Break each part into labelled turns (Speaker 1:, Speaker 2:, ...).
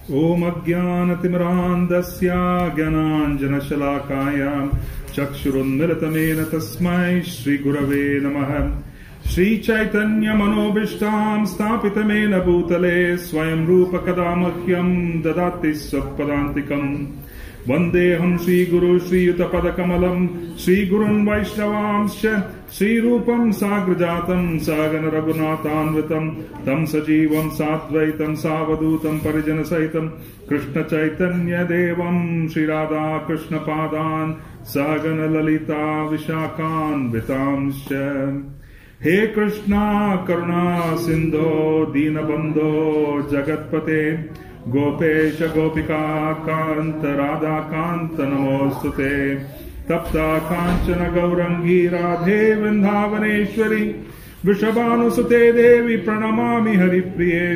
Speaker 1: Om Ajnanatimrandasya Gyananjanashalakaya Chakshurunmilitamena Tasmai Shri Gurave Namaha Shri Chaitanya Manobishtam Stapitamena Bhutale Swayam Rupa Kadamahyam Dadati Sapadantikam Vandeham Shri Guru Shri Yutapadakamalam Shri Gurun Vaishnavamscha Shri Rupam Sagrajatam Sagana Raghunathanvitam Tam Sajivam Satvaitam Savadutam Parijana Saitam Krishna Chaitanya Devam Shri Radha Krishna Padan Sagana Lalita Vishakan Vitamscha He Krishna Karuna Sindho Dinabandho Jagatpate Gopesha Gopika Kanta Radha Kanta Namostute Tapta Kanchana Gaurangi Radhe Vrindavaneshwari Vrishabhanusute Devi Pranamami Haripriye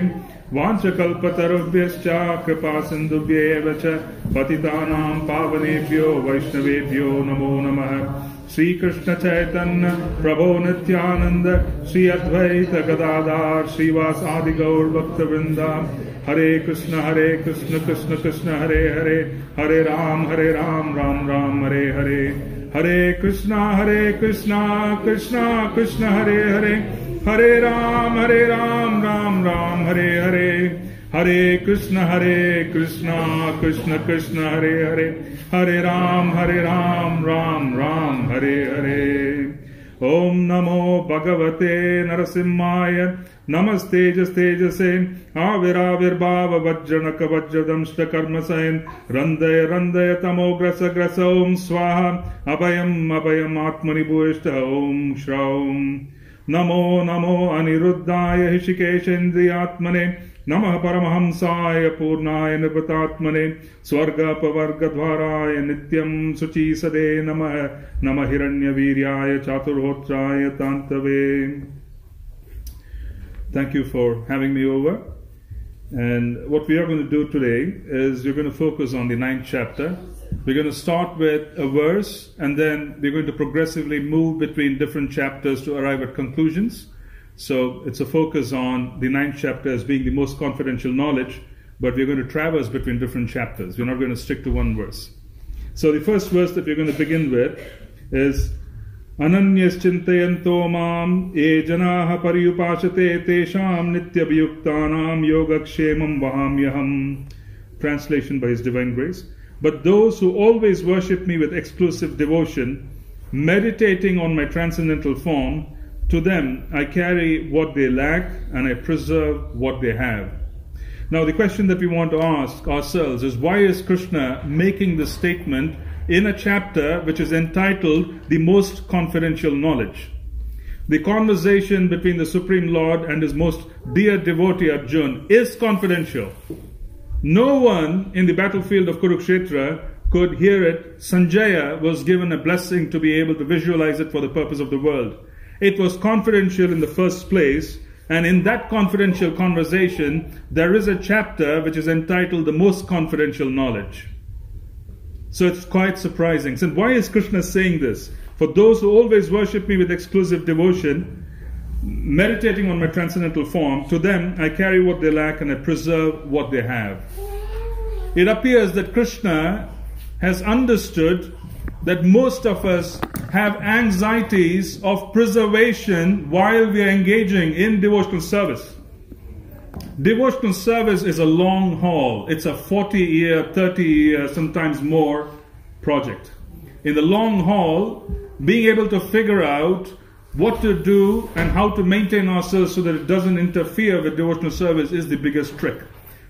Speaker 1: Vanchakalpatarubhyascha Kripa Sindhubhyev cha Patitanam Pavanebhyo Vaishnavebhyo Namo Namaha Sri Krishna Chaitanya Prabhu Nityananda Sri Advaita Gadadhar Srivasadi Gaur Bhakta Vrinda Hare Krishna Krishna Krishna Hare Hare Hare Ram Ram Ram Hare Hare Hare Krishna Krishna Krishna Hare Hare Hare Ram Ram Hare Hare Hare Krishna Krishna Krishna Hare Hare Hare Ram Ram Hare Hare Om Namo Bhagavate Narasimhaya Namastejase Aviravirbhava Vajranaka Vajradamshta Karmasain Randaya Tamograsa Om Swaha Abhayam Atmani Bhuishta Om Shraum Namo Aniruddhaya Hishikeshendriyatmane Namah Paramahamsaya Purnaya Nirvatatmane Swarga Pavarga Dvaraya Nityam Suchi Sade Namah Hiranya Viryaya Chaturhotraya Tantave. Thank you for having me over. And what we are going to do today is we're going to focus on the 9th chapter. We're going to start with a verse and then we're going to progressively move between different chapters to arrive at conclusions. So it's a focus on the 9th chapter as being the most confidential knowledge, but we're going to traverse between different chapters. We're not going to stick to one verse. So the first verse that we're going to begin with is Ananyas Chintayanto Mam E Janaha Pariyupashate Tesham Nityabhyuktanam Yogakshemam Vahamyaham. Translation by His Divine Grace. But those who always worship me with exclusive devotion, meditating on my transcendental form, to them I carry what they lack and I preserve what they have. Now the question that we want to ask ourselves is, why is Krishna making this statement in a chapter which is entitled The Most Confidential Knowledge? The conversation between the Supreme Lord and His most dear devotee Arjuna is confidential. No one in the battlefield of Kurukshetra could hear it. Sanjaya was given a blessing to be able to visualize it for the purpose of the world. It was confidential in the first place, and in that confidential conversation, there is a chapter which is entitled The Most Confidential Knowledge. So it's quite surprising. So why is Krishna saying this? For those who always worship me with exclusive devotion, meditating on my transcendental form, to them I carry what they lack and I preserve what they have. It appears that Krishna has understood that most of us have anxieties of preservation while we are engaging in devotional service. Devotional service is a long haul. It's a 40-year, 30-year, sometimes more project. In the long haul, being able to figure out what to do and how to maintain ourselves so that it doesn't interfere with devotional service is the biggest trick.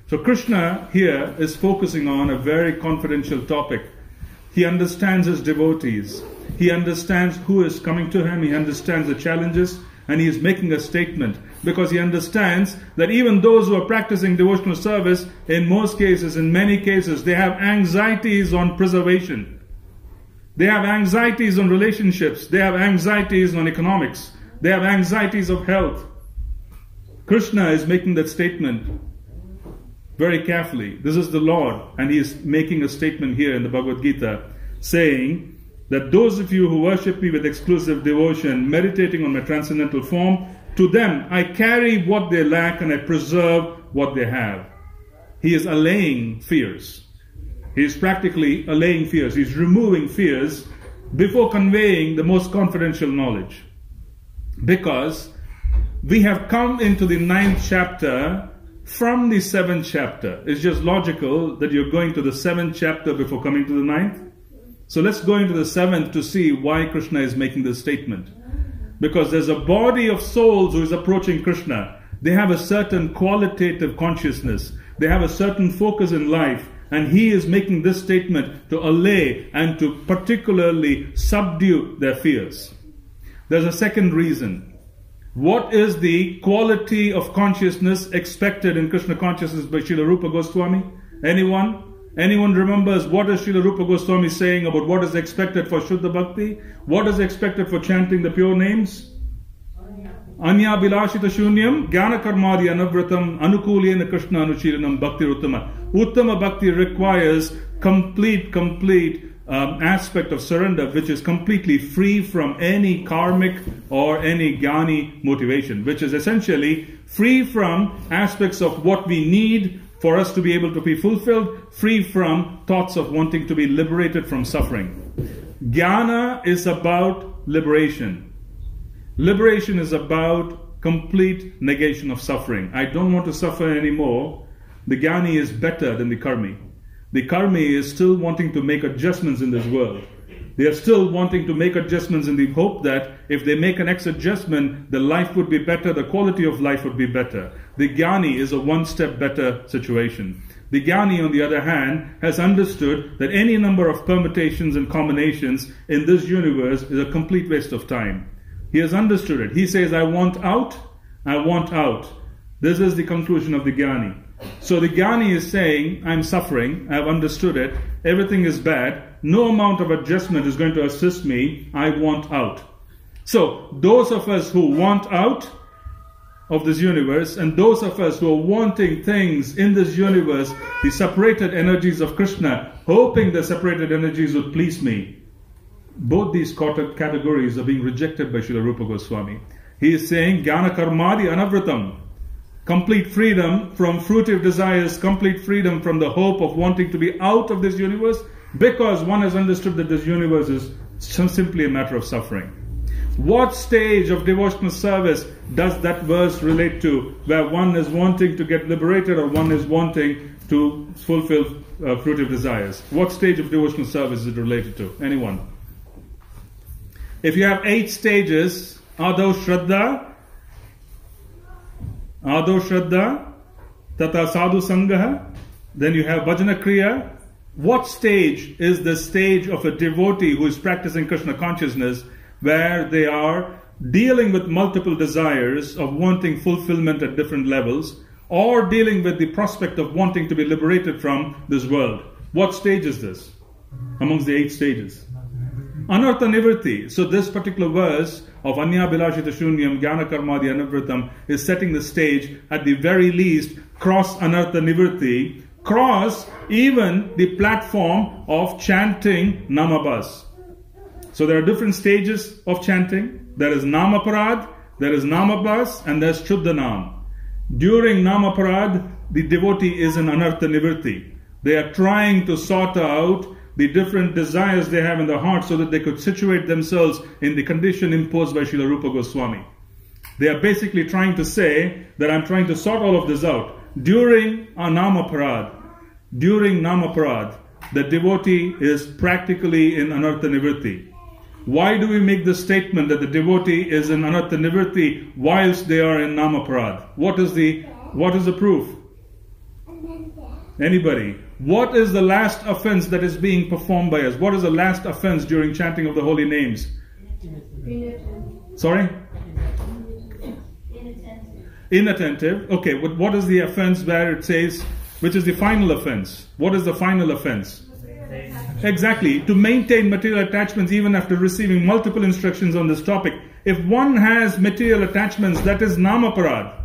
Speaker 1: So Krishna here is focusing on a very confidential topic. He understands his devotees. He understands who is coming to him. He understands the challenges, and he is making a statement because he understands that even those who are practicing devotional service, in most cases, in many cases, they have anxieties on preservation. They have anxieties on relationships. They have anxieties on economics. They have anxieties of health. Krishna is making that statement very carefully. This is the Lord, and He is making a statement here in the Bhagavad Gita, saying that those of you who worship me with exclusive devotion, meditating on my transcendental form, to them I carry what they lack and I preserve what they have. he is allaying fears. He is practically allaying fears. He's removing fears before conveying the most confidential knowledge. Because we have come into the 9th chapter from the 7th chapter. It's just logical that you're going to the 7th chapter before coming to the 9th. So let's go into the 7th to see why Krishna is making this statement. Because there's a body of souls who is approaching Krishna. They have a certain qualitative consciousness. They have a certain focus in life. And he is making this statement to allay and to particularly subdue their fears. There's a second reason. What is the quality of consciousness expected in Krishna consciousness by Srila Rupa Goswami? Anyone? Anyone remembers what is Srila Rupa Goswami saying about what is expected for Shuddha Bhakti? What is expected for chanting the pure names? Anya Bilashita Shunyam, Jnana Karmadi Anavratam, Anukulena Krishna Anuchiranam Bhakti Uttama. Uttama Bhakti requires complete aspect of surrender, which is completely free from any karmic or any jnani motivation, which is essentially free from aspects of what we need for us to be able to be fulfilled, free from thoughts of wanting to be liberated from suffering. Jnana is about liberation. Liberation is about complete negation of suffering. I don't want to suffer anymore. The jnani is better than the karmi. The karmi is still wanting to make adjustments in this world. They are still wanting to make adjustments in the hope that if they make an X adjustment, the life would be better, the quality of life would be better. The jnani is a one-step better situation. The jnani, on the other hand, has understood that any number of permutations and combinations in this universe is a complete waste of time. He has understood it. He says, I want out, I want out. This is the conclusion of the jnani. So the jnani is saying, I'm suffering, I have understood it, everything is bad, no amount of adjustment is going to assist me, I want out. So those of us who want out of this universe, and those of us who are wanting things in this universe, the separated energies of Krishna, hoping the separated energies would please me, both these categories are being rejected by Srila Rupa Goswami. He is saying, Jnana Karmadi Anavratam. Complete freedom from fruitive desires, complete freedom from the hope of wanting to be out of this universe, because one has understood that this universe is simply a matter of suffering. What stage of devotional service does that verse relate to, where one is wanting to get liberated or one is wanting to fulfill fruitive desires? What stage of devotional service is it related to? Anyone? If you have 8 stages, Ado Shraddha, Tata Sadhu Sangaha, then you have Bhajana Kriya. What stage is the stage of a devotee who is practicing Krishna consciousness, where they are dealing with multiple desires of wanting fulfillment at different levels, or dealing with the prospect of wanting to be liberated from this world? What stage is this amongst the 8 stages? Anartha Nivritti. So this particular verse of Anya Bilashita Shunyam Jnana Karmadi Anavratam is setting the stage, at the very least, cross Anartha Nivritti, cross even the platform of chanting Namabhas. So there are different stages of chanting. There is Namaparad, there is Namabhas, and there is Shuddhanam. During Namaparad, the devotee is in Anartha Nivritti. They are trying to sort out the different desires they have in their heart so that they could situate themselves in the condition imposed by Srila Rupa Goswami. They are basically trying to say that I'm trying to sort all of this out. During Namaparad, the devotee is practically in Anartha Nivritti. Why do we make the statement that the devotee is in Anartha Nivritti whilst they are in Namaparad? What is the proof? Anybody? What is the last offense that is being performed by us? What is the last offense during chanting of the holy names? Sorry? Inattentive. Okay, but what is the offense where it says, which is the final offense? What is the final offense? Exactly. To maintain material attachments even after receiving multiple instructions on this topic. If one has material attachments, that is Namaparad.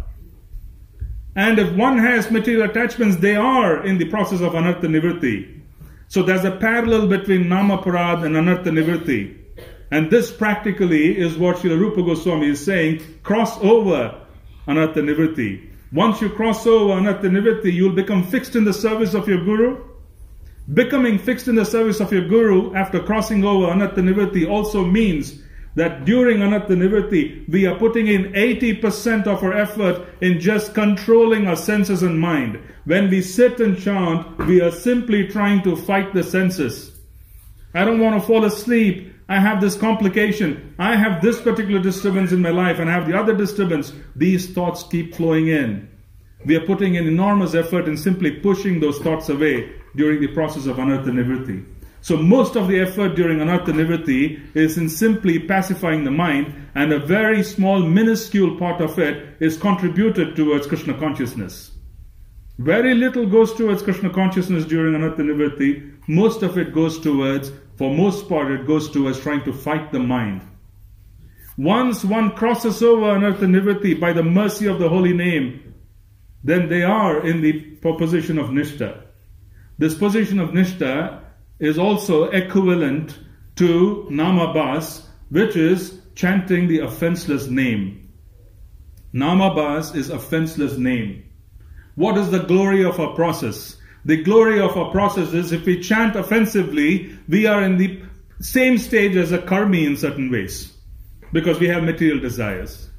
Speaker 1: And if one has material attachments, they are in the process of Anartha Nivritti. So there's a parallel between Namaparad and Anartha Nivritti. And this practically is what Srila Rupa Goswami is saying, cross over Anartha Nivritti. Once you cross over anartha nivritti, you'll become fixed in the service of your Guru. Becoming fixed in the service of your Guru after crossing over anartha nivritti also means that during anartha nivritti, we are putting in 80% of our effort in just controlling our senses and mind. When we sit and chant, we are simply trying to fight the senses. I don't want to fall asleep. I have this complication. I have this particular disturbance in my life and I have the other disturbance. These thoughts keep flowing in. We are putting in enormous effort in simply pushing those thoughts away during the process of anartha nivritti. So most of the effort during anartha nivritti is in simply pacifying the mind, and a very small minuscule part of it is contributed towards Krishna consciousness. Very little goes towards Krishna consciousness during anartha nivritti. Most of it goes towards, for most part, it goes towards trying to fight the mind. Once one crosses over anartha nivritti by the mercy of the holy name, then they are in the position of Nishtha. This position of Nishtha is also equivalent to Namabhas, which is chanting the offenseless name. Namabhas is offenseless name. What is the glory of our process? The glory of our process is if we chant offensively, we are in the same stage as a karmi in certain ways, because we have material desires.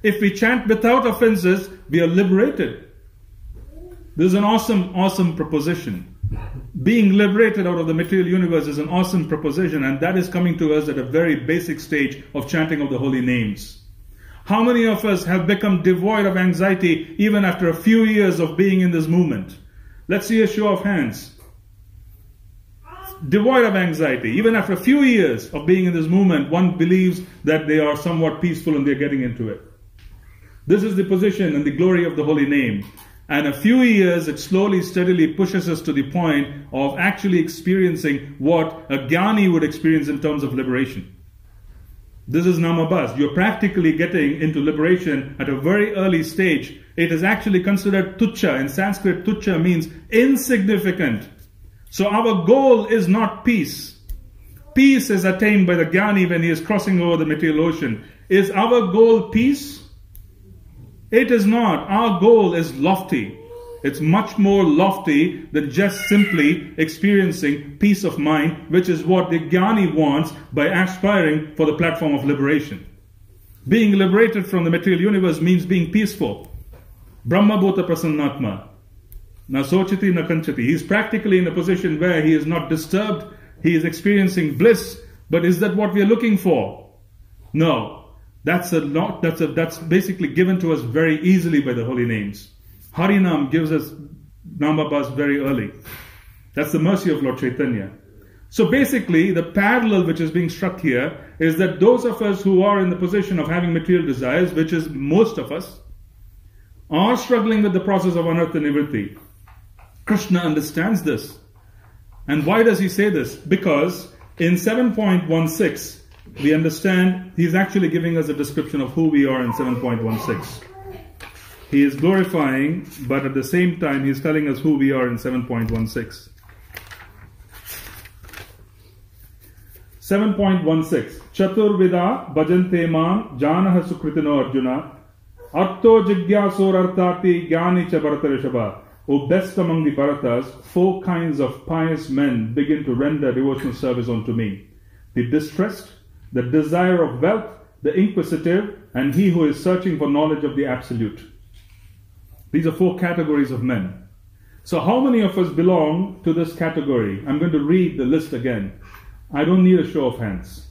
Speaker 1: If we chant without offenses, we are liberated. This is an awesome proposition. Being liberated out of the material universe is an awesome proposition, and that is coming to us at a very basic stage of chanting of the holy names. How many of us have become devoid of anxiety even after a few years of being in this movement? Let's see a show of hands. Devoid of anxiety. Even after a few years of being in this movement, one believes that they are somewhat peaceful and they're getting into it. This is the position and the glory of the holy name. And a few years, it slowly, steadily pushes us to the point of actually experiencing what a jnani would experience in terms of liberation. This is Namabhas. You're practically getting into liberation at a very early stage. It is actually considered tuchha. In Sanskrit, tuchha means insignificant. So our goal is not peace. Peace is attained by the jnani when he is crossing over the material ocean. Is our goal peace? It is not. Our goal is lofty. It's much more lofty than just simply experiencing peace of mind, which is what the jnani wants by aspiring for the platform of liberation. Being liberated from the material universe means being peaceful. Brahma bhota prasannatma. Na sochati na kanchati. He's practically in a position where he is not disturbed. He is experiencing bliss. But is that what we are looking for? No. That's basically given to us very easily by the holy names. Harinam gives us Namabhas very early. That's the mercy of Lord Chaitanya. So basically, the parallel which is being struck here is that those of us who are in the position of having material desires, which is most of us, are struggling with the process of anartha nivritti. Krishna understands this. And why does he say this? Because in 7.16, we understand he's actually giving us a description of who we are in 7.16. He is glorifying, but at the same time he's telling us who we are in 7.16. 7.16 Chaturvida bhajante man janah sukritino arjuna arto jigyasor artati jnani cha bharatarishabha. O best among the Bharatas, 4 kinds of pious men begin to render devotional service unto me. The distressed, the desire of wealth, the inquisitive, and he who is searching for knowledge of the absolute. These are 4 categories of men. So how many of us belong to this category? I'm going to read the list again. I don't need a show of hands.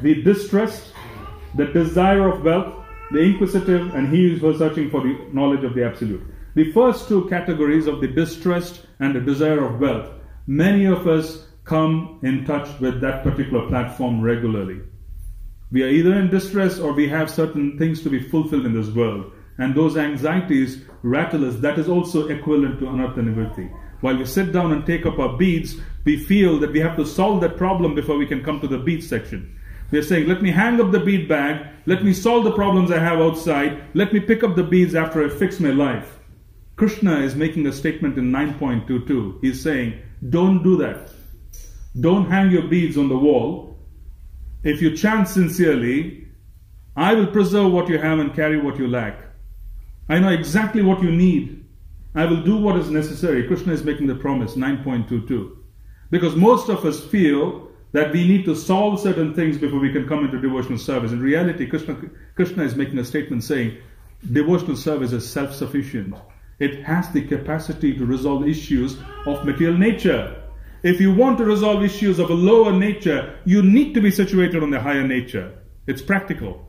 Speaker 1: The distressed, the desire of wealth, the inquisitive, and he who is searching for the knowledge of the absolute. The first 2 categories of the distressed and the desire of wealth, many of us come in touch with that particular platform regularly. We are either in distress or we have certain things to be fulfilled in this world. And those anxieties rattle us. That is also equivalent to anartha nivritti. While we sit down and take up our beads, we feel that we have to solve that problem before we can come to the bead section. We are saying, let me hang up the bead bag, let me solve the problems I have outside, let me pick up the beads after I fix my life. Krishna is making a statement in 9.22. He's saying, don't do that. Don't hang your beads on the wall. If you chant sincerely, I will preserve what you have and carry what you lack. I know exactly what you need. I will do what is necessary. Krishna is making the promise, 9.22. Because most of us feel that we need to solve certain things before we can come into devotional service. In reality, Krishna is making a statement saying, devotional service is self-sufficient. It has the capacity to resolve issues of material nature. If you want to resolve issues of a lower nature, you need to be situated on the higher nature. It's practical.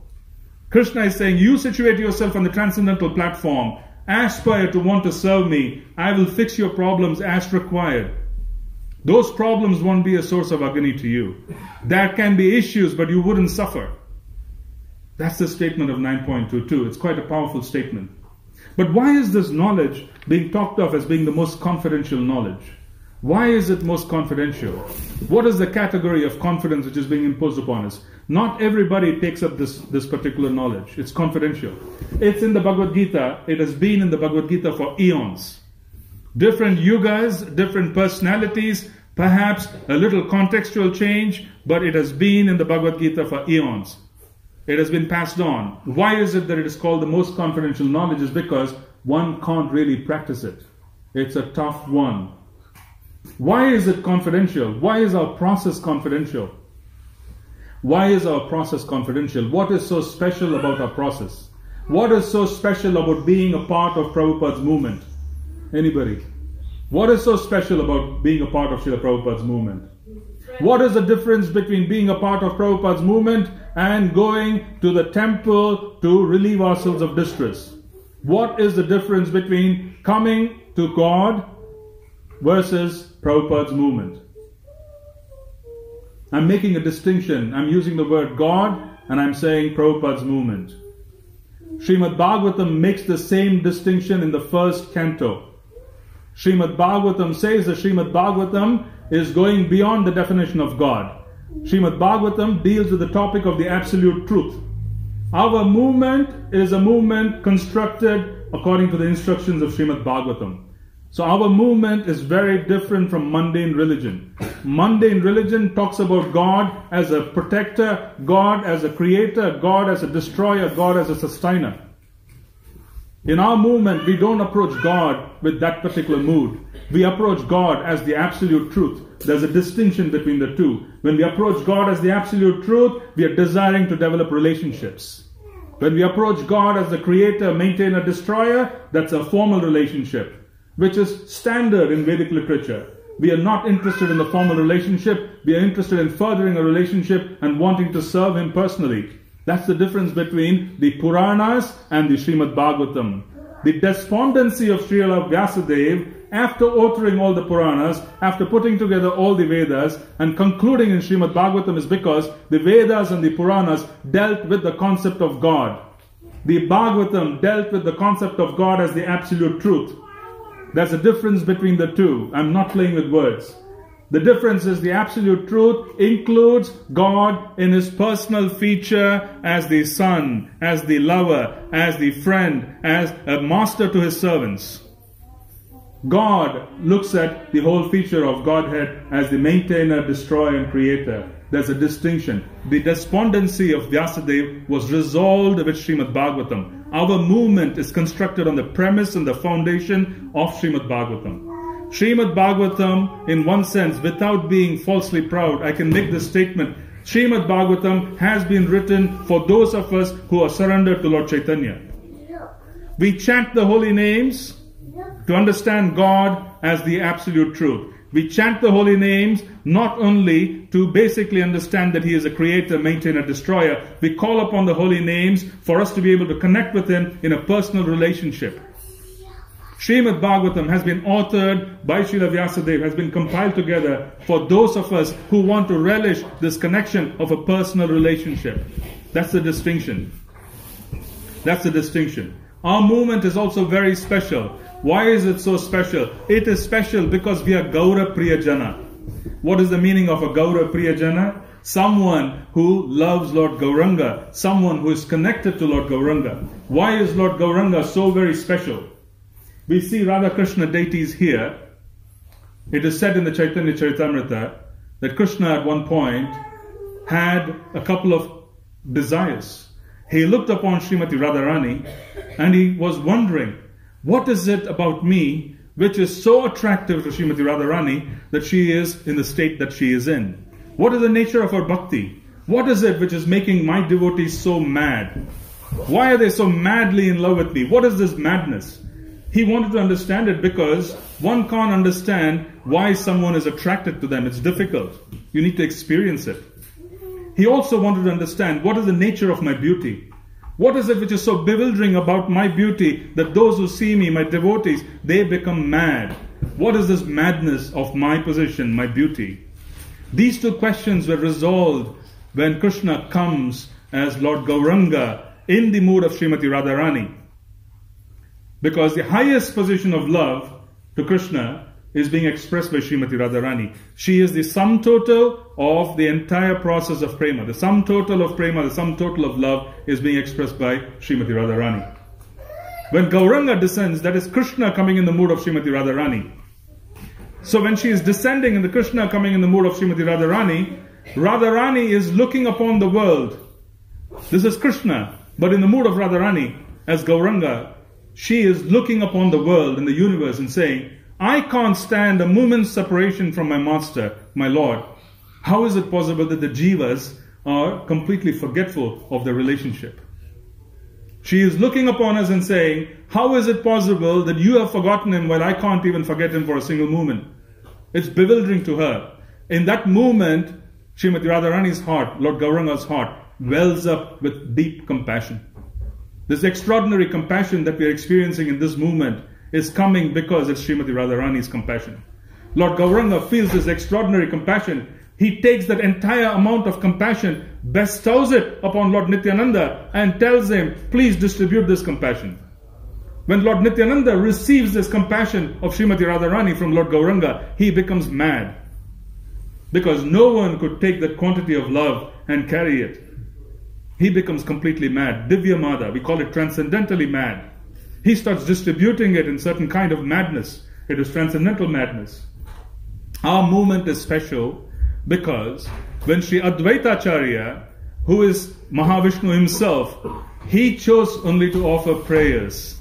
Speaker 1: Krishna is saying, you situate yourself on the transcendental platform, aspire to want to serve me, I will fix your problems as required. Those problems won't be a source of agony to you. There can be issues, but you wouldn't suffer. That's the statement of 9.22. It's quite a powerful statement. But why is this knowledge being talked of as being the most confidential knowledge? Why is it most confidential? What is the category of confidence which is being imposed upon us? Not everybody takes up this particular knowledge. It's confidential. It's in the Bhagavad Gita. It has been in the Bhagavad Gita for eons. Different yugas, different personalities, perhaps a little contextual change, but it has been in the Bhagavad Gita for eons. It has been passed on. Why is it that it is called the most confidential knowledge? Is because one can't really practice it. It's a tough one. Why is it confidential? Why is our process confidential? Why is our process confidential? What is so special about our process? What is so special about being a part of Prabhupada's movement? Anybody? What is so special about being a part of Srila Prabhupada's movement? What is the difference between being a part of Prabhupada's movement and going to the temple to relieve ourselves of distress? What is the difference between coming to God versus Prabhupada's movement? I'm making a distinction. I'm using the word God and I'm saying Prabhupada's movement. Srimad Bhagavatam makes the same distinction in the first canto. Srimad Bhagavatam says that Srimad Bhagavatam is going beyond the definition of God. Srimad Bhagavatam deals with the topic of the absolute truth. Our movement is a movement constructed according to the instructions of Srimad Bhagavatam. So our movement is very different from mundane religion. Mundane religion talks about God as a protector, God as a creator, God as a destroyer, God as a sustainer. In our movement, we don't approach God with that particular mood. We approach God as the absolute truth. There's a distinction between the two. When we approach God as the absolute truth, we are desiring to develop relationships. When we approach God as the creator, maintainer, destroyer, that's a formal relationship, which is standard in Vedic literature. We are not interested in the formal relationship. We are interested in furthering a relationship and wanting to serve Him personally. That's the difference between the Puranas and the Srimad Bhagavatam. The despondency of Srila Vyasadeva, after authoring all the Puranas, after putting together all the Vedas and concluding in Srimad Bhagavatam, is because the Vedas and the Puranas dealt with the concept of God. The Bhagavatam dealt with the concept of God as the absolute truth. There's a difference between the two. I'm not playing with words. The difference is the absolute truth includes God in His personal feature as the son, as the lover, as the friend, as a master to His servants. God looks at the whole feature of Godhead as the maintainer, destroyer and creator. There's a distinction. The despondency of Vyasadeva was resolved with Srimad Bhagavatam. Our movement is constructed on the premise and the foundation of Srimad Bhagavatam. Srimad Bhagavatam, in one sense, without being falsely proud, I can make this statement. Srimad Bhagavatam has been written for those of us who are surrendered to Lord Chaitanya. We chant the holy names to understand God as the absolute truth. We chant the holy names not only to basically understand that He is a creator, maintainer, destroyer. We call upon the holy names for us to be able to connect with Him in a personal relationship. Srimad Bhagavatam has been authored by Srila Vyasadeva, has been compiled together for those of us who want to relish this connection of a personal relationship. That's the distinction. That's the distinction. Our movement is also very special. Why is it so special? It is special because we are Gaura Priyajana. What is the meaning of a Gaura Priyajana? Someone who loves Lord Gauranga. Someone who is connected to Lord Gauranga. Why is Lord Gauranga so very special? We see Radha Krishna deities here. It is said in the Chaitanya Charitamrita that Krishna at one point had a couple of desires. he looked upon Srimati Radharani and he was wondering, what is it about me which is so attractive to Srimati Radharani that she is in the state that she is in? What is the nature of her bhakti? What is it which is making my devotees so mad? Why are they so madly in love with me? What is this madness? He wanted to understand it because one can't understand why someone is attracted to them. It's difficult. You need to experience it. He also wanted to understand what is the nature of my beauty. What is it which is so bewildering about my beauty that those who see me, my devotees, they become mad? What is this madness of my position, my beauty? These two questions were resolved when Krishna comes as Lord Gauranga in the mood of Srimati Radharani. Because the highest position of love to Krishna is being expressed by Srimati Radharani. She is the sum total of the entire process of prema. The sum total of prema, the sum total of love is being expressed by Srimati Radharani. When Gauranga descends, that is Krishna coming in the mood of Srimati Radharani. So when she is descending and the Krishna coming in the mood of Srimati Radharani, Radharani is looking upon the world. This is Krishna, but in the mood of Radharani, as Gauranga, she is looking upon the world and the universe and saying, I can't stand a moment's separation from my master, my Lord. How is it possible that the jivas are completely forgetful of their relationship? She is looking upon us and saying, how is it possible that you have forgotten him while I can't even forget him for a single moment? It's bewildering to her. In that moment, Srimati Radharani's heart, Lord Gauranga's heart, wells up with deep compassion. This extraordinary compassion that we are experiencing in this moment is coming because it's Srimati Radharani's compassion. Lord Gauranga feels this extraordinary compassion. He takes that entire amount of compassion, bestows it upon Lord Nityananda and tells him, please distribute this compassion. When Lord Nityananda receives this compassion of Srimati Radharani from Lord Gauranga, he becomes mad. Because no one could take that quantity of love and carry it. He becomes completely mad. Divya Mada, we call it transcendentally mad. He starts distributing it in certain kind of madness. It is transcendental madness. Our movement is special because when Sri Advaita Acharya, who is Mahavishnu himself, he chose only to offer prayers.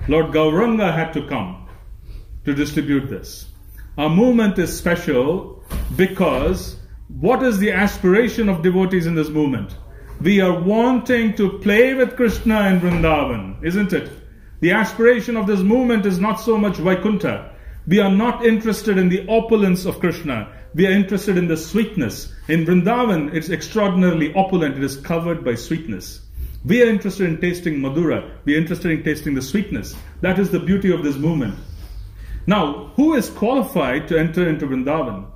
Speaker 1: Lord Gauranga had to come to distribute this. Our movement is special because what is the aspiration of devotees in this movement? We are wanting to play with Krishna in Vrindavan, isn't it? The aspiration of this movement is not so much Vaikuntha. We are not interested in the opulence of Krishna. We are interested in the sweetness. In Vrindavan, it's extraordinarily opulent. It is covered by sweetness. We are interested in tasting Madhura. We are interested in tasting the sweetness. That is the beauty of this movement. Now, who is qualified to enter into Vrindavan?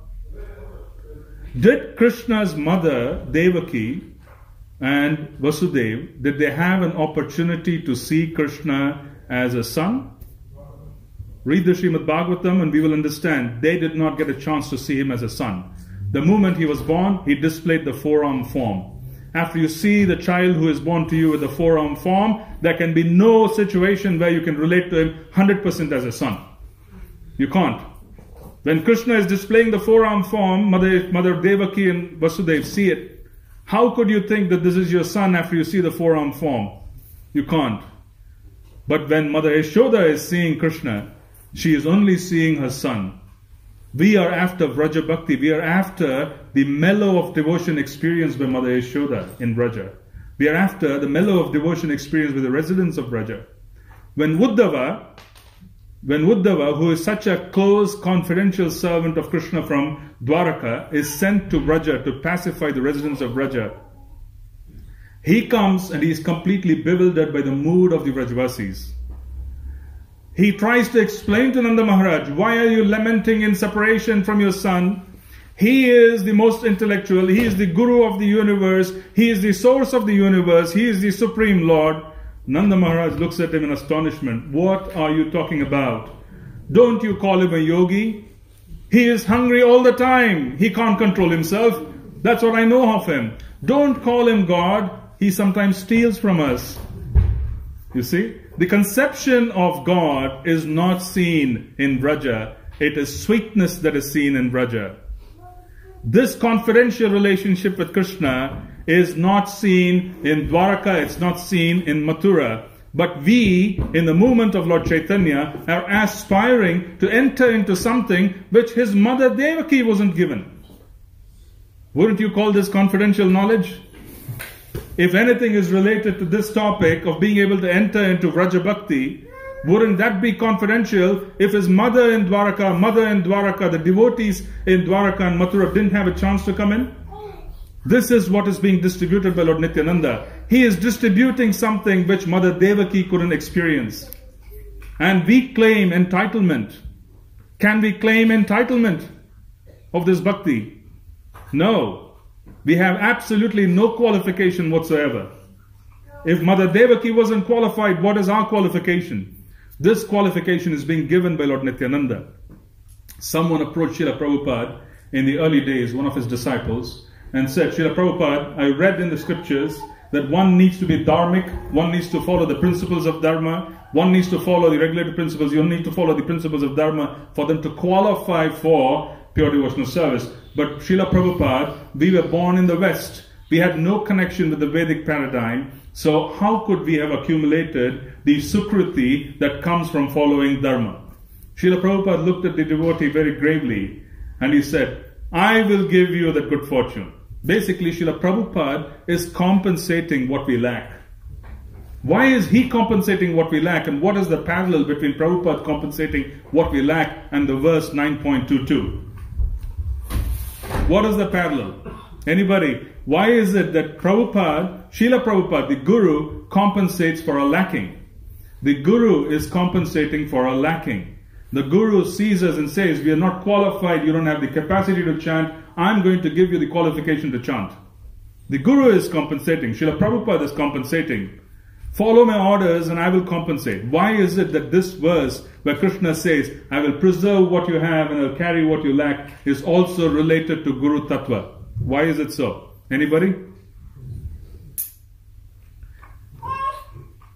Speaker 1: Did Krishna's mother, Devaki, and Vasudev, did they have an opportunity to see Krishna as a son? Read the Srimad Bhagavatam and we will understand they did not get a chance to see him as a son. The moment he was born, he displayed the four-arm form. After you see the child who is born to you with the four-arm form, there can be no situation where you can relate to him 100% as a son. You can't. When Krishna is displaying the four-arm form, Mother Devaki and Vasudev see it. How could you think that this is your son after you see the four-arm form? You can't. But when Mother Yashoda is seeing Krishna, she is only seeing her son. We are after Vraja Bhakti. We are after the mellow of devotion experienced by Mother Yashoda in Vraja. We are after the mellow of devotion experienced with the residents of Vraja. When Uddhava, who is such a close, confidential servant of Krishna from Dwaraka, is sent to Vraja to pacify the residents of Vraja, he comes and he is completely bewildered by the mood of the Vrajavasis. He tries to explain to Nanda Maharaj, why are you lamenting in separation from your son? He is the most intellectual, he is the guru of the universe, he is the source of the universe, he is the supreme Lord. Nanda Maharaj looks at him in astonishment. What are you talking about? Don't you call him a yogi? He is hungry all the time. He can't control himself. That's what I know of him. Don't call him God. He sometimes steals from us. You see? The conception of God is not seen in Vraja. It is sweetness that is seen in Vraja. This confidential relationship with Krishna is not seen in Dwaraka, it's not seen in Mathura. But we, in the movement of Lord Chaitanya, are aspiring to enter into something which his mother Devaki wasn't given. Wouldn't you call this confidential knowledge? If anything is related to this topic of being able to enter into Vraja Bhakti, wouldn't that be confidential if his mother in Dwaraka, the devotees in Dwaraka and Mathura didn't have a chance to come in? This is what is being distributed by Lord Nityananda. He is distributing something which Mother Devaki couldn't experience. And we claim entitlement. Can we claim entitlement of this bhakti? No. We have absolutely no qualification whatsoever. If Mother Devaki wasn't qualified, what is our qualification? This qualification is being given by Lord Nityananda. Someone approached Srila Prabhupada in the early days, one of his disciples, and said, Srila Prabhupada, I read in the scriptures that one needs to be dharmic, one needs to follow the principles of dharma, one needs to follow the regulated principles, you need to follow the principles of dharma for them to qualify for pure devotional service. But Srila Prabhupada, we were born in the West. We had no connection with the Vedic paradigm. So how could we have accumulated the sukruti that comes from following dharma? Srila Prabhupada looked at the devotee very gravely and he said, I will give you the good fortune. Basically, Srila Prabhupada is compensating what we lack. Why is he compensating what we lack? And what is the parallel between Prabhupada compensating what we lack and the verse 9.22? What is the parallel? Anybody? Why is it that Prabhupada, Srila Prabhupada, the Guru, compensates for our lacking? The Guru is compensating for our lacking. The Guru sees us and says, we are not qualified, you don't have the capacity to chant, I'm going to give you the qualification to chant. The Guru is compensating, Srila Prabhupada is compensating. Follow my orders and I will compensate. Why is it that this verse where Krishna says, I will preserve what you have and I will carry what you lack, is also related to Guru Tattva? Why is it so? Anybody?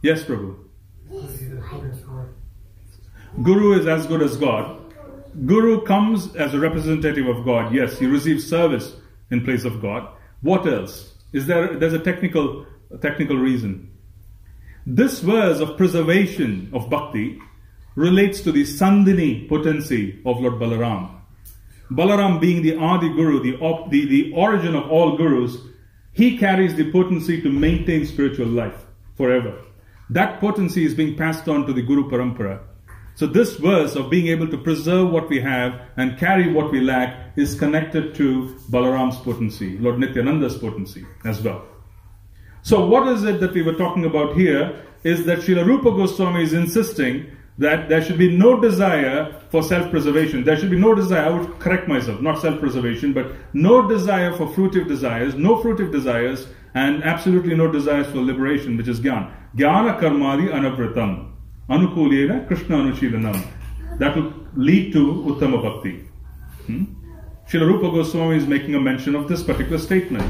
Speaker 1: Yes, Prabhu. Guru is as good as God. Guru comes as a representative of God. Yes, he receives service in place of God. What else? There's a technical reason. This verse of preservation of bhakti relates to the Sandhini potency of Lord Balaram. Balaram being the Adi Guru, the origin of all gurus, he carries the potency to maintain spiritual life forever. That potency is being passed on to the Guru Parampara. So this verse of being able to preserve what we have and carry what we lack is connected to Balaram's potency, Lord Nityananda's potency as well. So what is it that we were talking about here is that Srila Rupa Goswami is insisting that there should be no desire for self-preservation. There should be no desire, I would correct myself, not self-preservation, but no desire for fruitive desires, no fruitive desires, and absolutely no desires for liberation, which is Gyan. Jnana karmadi anavritam. Anukulena Krishna Anushilanam. That will lead to Uttama Bhakti. Srila Rupa Goswami is making a mention of this particular statement.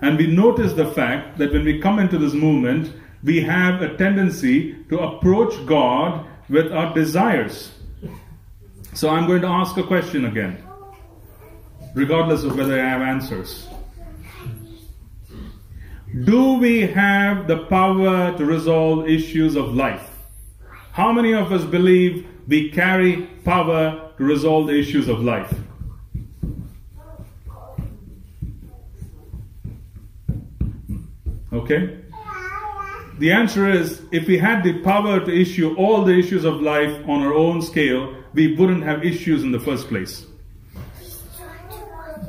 Speaker 1: And we notice the fact that when we come into this movement, we have a tendency to approach God with our desires. So I'm going to ask a question again, regardless of whether I have answers. Do we have the power to resolve issues of life? How many of us believe we carry power to resolve the issues of life? Okay? The answer is, if we had the power to issue all the issues of life on our own scale, we wouldn't have issues in the first place.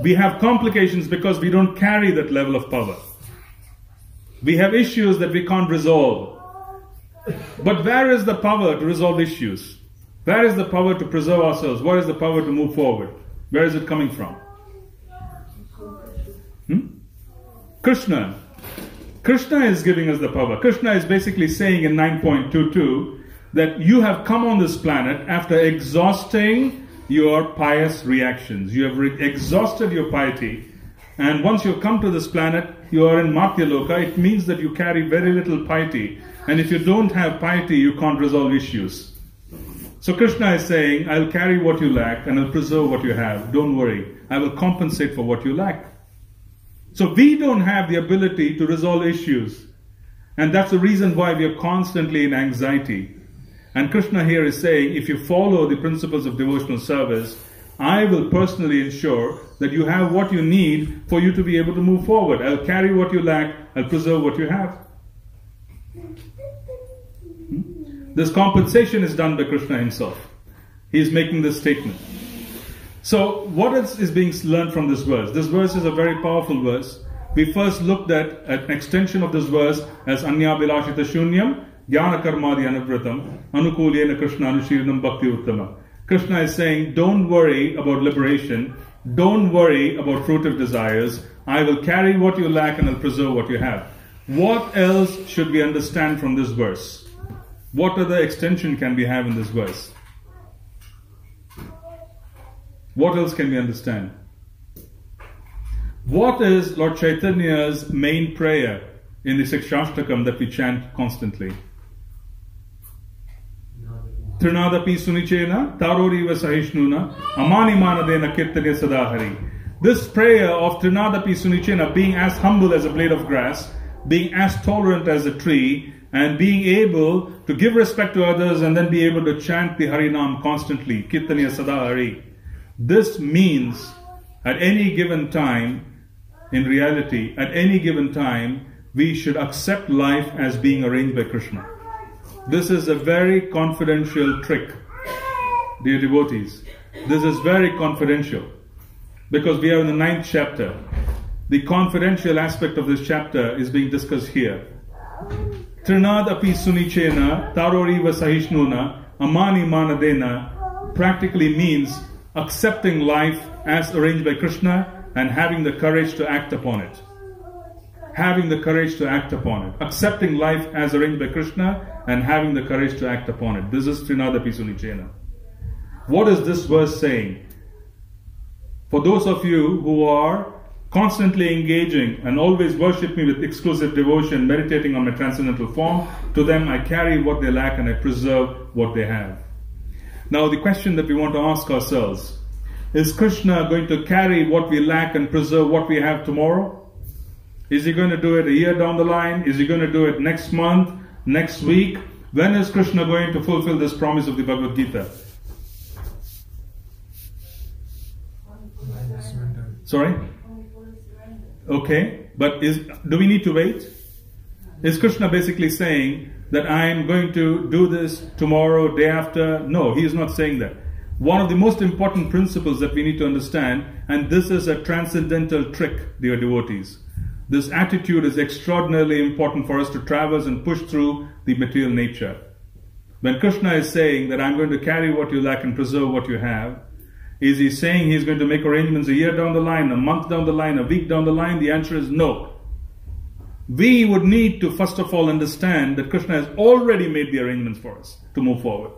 Speaker 1: We have complications because we don't carry that level of power. We have issues that we can't resolve. But where is the power to resolve issues? Where is the power to preserve ourselves? Where is the power to move forward? Where is it coming from? Krishna. Krishna is giving us the power. Krishna is basically saying in 9.22 that you have come on this planet after exhausting your pious reactions. You have exhausted your piety. And once you've come to this planet, you are in Martya Loka. It means that you carry very little piety. And if you don't have piety, you can't resolve issues. So Krishna is saying, I'll carry what you lack and I'll preserve what you have. Don't worry. I will compensate for what you lack. So we don't have the ability to resolve issues. And that's the reason why we are constantly in anxiety. And Krishna here is saying, if you follow the principles of devotional service, I will personally ensure that you have what you need for you to be able to move forward. I'll carry what you lack. I'll preserve what you have. This compensation is done by Krishna himself. He is making this statement. So what else is being learned from this verse? This verse is a very powerful verse. We first looked at an extension of this verse as Anyabhilashita Shunyam, Jnana Karmadi Anuvratam, Anukulyena Krishna Anushiranam Bhakti Uttama. Krishna is saying, don't worry about liberation. Don't worry about fruitive desires. I will carry what you lack and I'll preserve what you have. What else should we understand from this verse? What other extension can we have in this verse? What else can we understand? What is Lord Chaitanya's main prayer in the Sikshashtakam that we chant constantly? Trinadapi Sunichena, Taroriva Sahishnuna, Amani Manadena Kirtane Sadahari. This prayer of Trinadapi Sunichena, being as humble as a blade of grass, being as tolerant as a tree, and being able to give respect to others and then be able to chant the Harinam constantly, Kirtane Sadahari. This means at any given time, in reality, at any given time, we should accept life as being arranged by Krishna. This is a very confidential trick, dear devotees. This is very confidential because we are in the 9th chapter. The confidential aspect of this chapter is being discussed here. Trinad api sunichena taroriva sahishnuna amani manadena practically means accepting life as arranged by Krishna and having the courage to act upon it. Having the courage to act upon it. Accepting life as arranged by Krishna and having the courage to act upon it. This is Trinadapi Sunichena. What is this verse saying? For those of you who are constantly engaging and always worship me with exclusive devotion, meditating on my transcendental form, to them I carry what they lack and I preserve what they have. Now the question that we want to ask ourselves, is Krishna going to carry what we lack and preserve what we have tomorrow? Is he going to do it a year down the line? Is he going to do it next month, next week? When is Krishna going to fulfill this promise of the Bhagavad Gita? Sorry? Okay, but do we need to wait? Is Krishna basically saying that I am going to do this tomorrow, day after? No, he is not saying that. One of the most important principles that we need to understand, and this is a transcendental trick, dear devotees. This attitude is extraordinarily important for us to traverse and push through the material nature. When Krishna is saying that I'm going to carry what you lack and preserve what you have, is he saying he's going to make arrangements a year down the line, a month down the line, a week down the line? The answer is no. We would need to first of all understand that Krishna has already made the arrangements for us to move forward.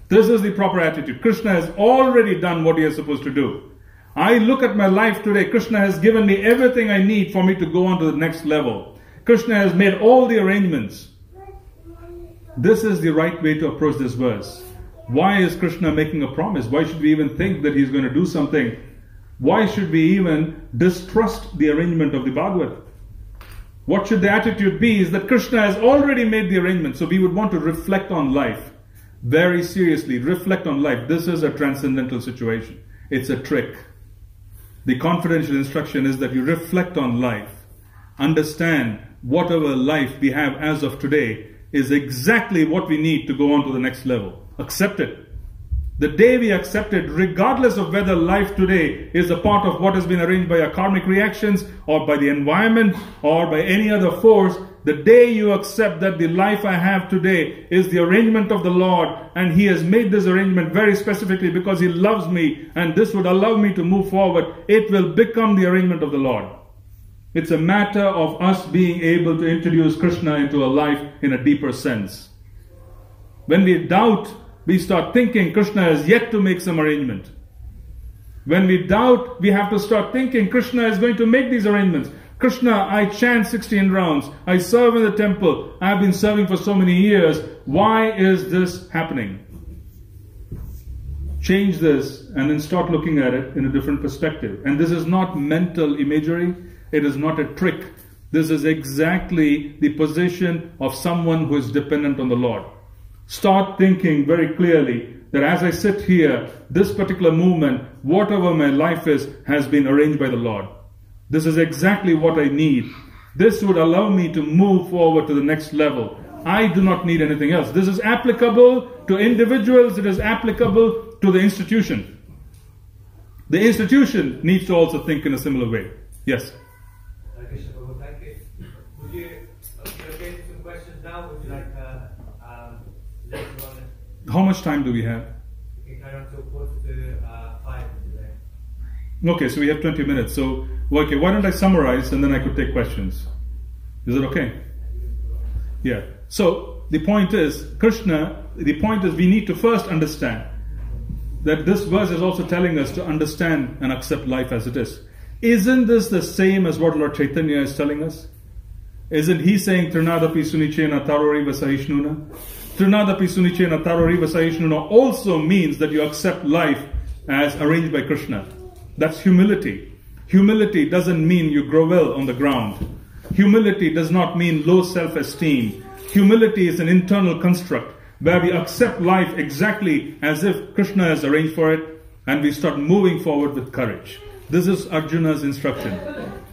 Speaker 1: This is the proper attitude. Krishna has already done what he is supposed to do. I look at my life today, Krishna has given me everything I need for me to go on to the next level. Krishna has made all the arrangements. This is the right way to approach this verse. Why is Krishna making a promise? Why should we even think that he's going to do something? Why should we even distrust the arrangement of the Bhagavad? What should the attitude be is that Krishna has already made the arrangement. So we would want to reflect on life. Very seriously, reflect on life. This is a transcendental situation. It's a trick. The confidential instruction is that you reflect on life. Understand whatever life we have as of today is exactly what we need to go on to the next level. Accept it. The day we accept it, regardless of whether life today is a part of what has been arranged by our karmic reactions or by the environment or by any other force, the day you accept that the life I have today is the arrangement of the Lord and He has made this arrangement very specifically because He loves me and this would allow me to move forward, it will become the arrangement of the Lord. It's a matter of us being able to introduce Krishna into a life in a deeper sense. When we doubt, we start thinking Krishna has yet to make some arrangement. When we doubt, we have to start thinking Krishna is going to make these arrangements. Krishna, I chant 16 rounds. I serve in the temple. I have been serving for so many years. Why is this happening? Change this and then start looking at it in a different perspective. And this is not mental imagery. It is not a trick. This is exactly the position of someone who is dependent on the Lord. Start thinking very clearly that as I sit here, this particular movement, whatever my life is, has been arranged by the Lord. This is exactly what I need. This would allow me to move forward to the next level. I do not need anything else. This is applicable to individuals. It is applicable to the institution. The institution needs to also think in a similar way. Yes?
Speaker 2: Thank you. Would you get some questions now? Would you like later on?
Speaker 1: How much time do we have?
Speaker 2: We can carry on till 4:45 today.
Speaker 1: Okay, so we have 20 minutes. So, okay, why don't I summarize and then I could take questions? Is it okay? Yeah. So, the point is, we need to first understand that this verse is also telling us to understand and accept life as it is. Isn't this the same as what Lord Chaitanya is telling us? Isn't he saying, Trinadapi sunichena tarori vasahishnuna? Trinadapi sunichena tarori vasahishnuna also means that you accept life as arranged by Krishna. That's humility. Humility doesn't mean you grovel on the ground. Humility does not mean low self-esteem. Humility is an internal construct where we accept life exactly as if Krishna has arranged for it, and we start moving forward with courage. This is Arjuna's instruction.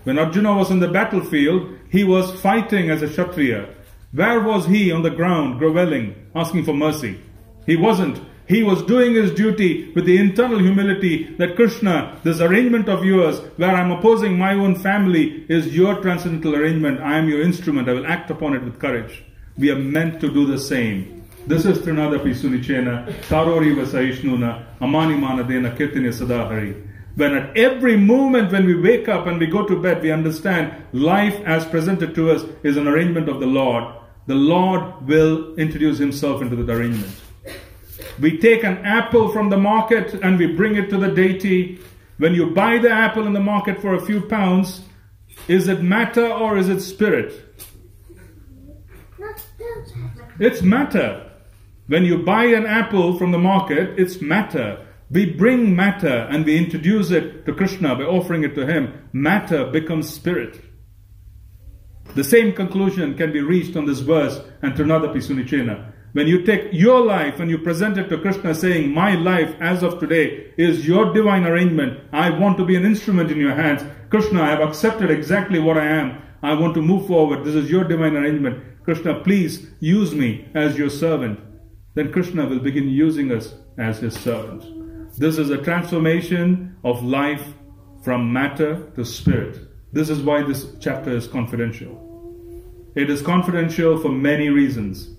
Speaker 1: When Arjuna was on the battlefield, he was fighting as a Kshatriya. Where was he on the ground, groveling, asking for mercy? He wasn't. He was doing his duty with the internal humility that Krishna, this arrangement of yours, where I am opposing my own family, is your transcendental arrangement. I am your instrument. I will act upon it with courage. We are meant to do the same. This is Trinadapi Sunichena, Tarori Vasaishnuna, Amani Manadena, Kirtine Sadahari. When at every moment when we wake up and we go to bed, we understand life as presented to us is an arrangement of the Lord. The Lord will introduce himself into the arrangement. We take an apple from the market and we bring it to the deity. When you buy the apple in the market for a few pounds, is it matter or is it spirit? It's matter. When you buy an apple from the market, it's matter. We bring matter and we introduce it to Krishna by offering it to him. Matter becomes spirit. The same conclusion can be reached on this verse and Trinadapi Sunichena. When you take your life and you present it to Krishna saying, my life as of today is your divine arrangement. I want to be an instrument in your hands. Krishna, I have accepted exactly what I am. I want to move forward. This is your divine arrangement. Krishna, please use me as your servant. Then Krishna will begin using us as his servant. This is a transformation of life from matter to spirit. This is why this chapter is confidential. It is confidential for many reasons.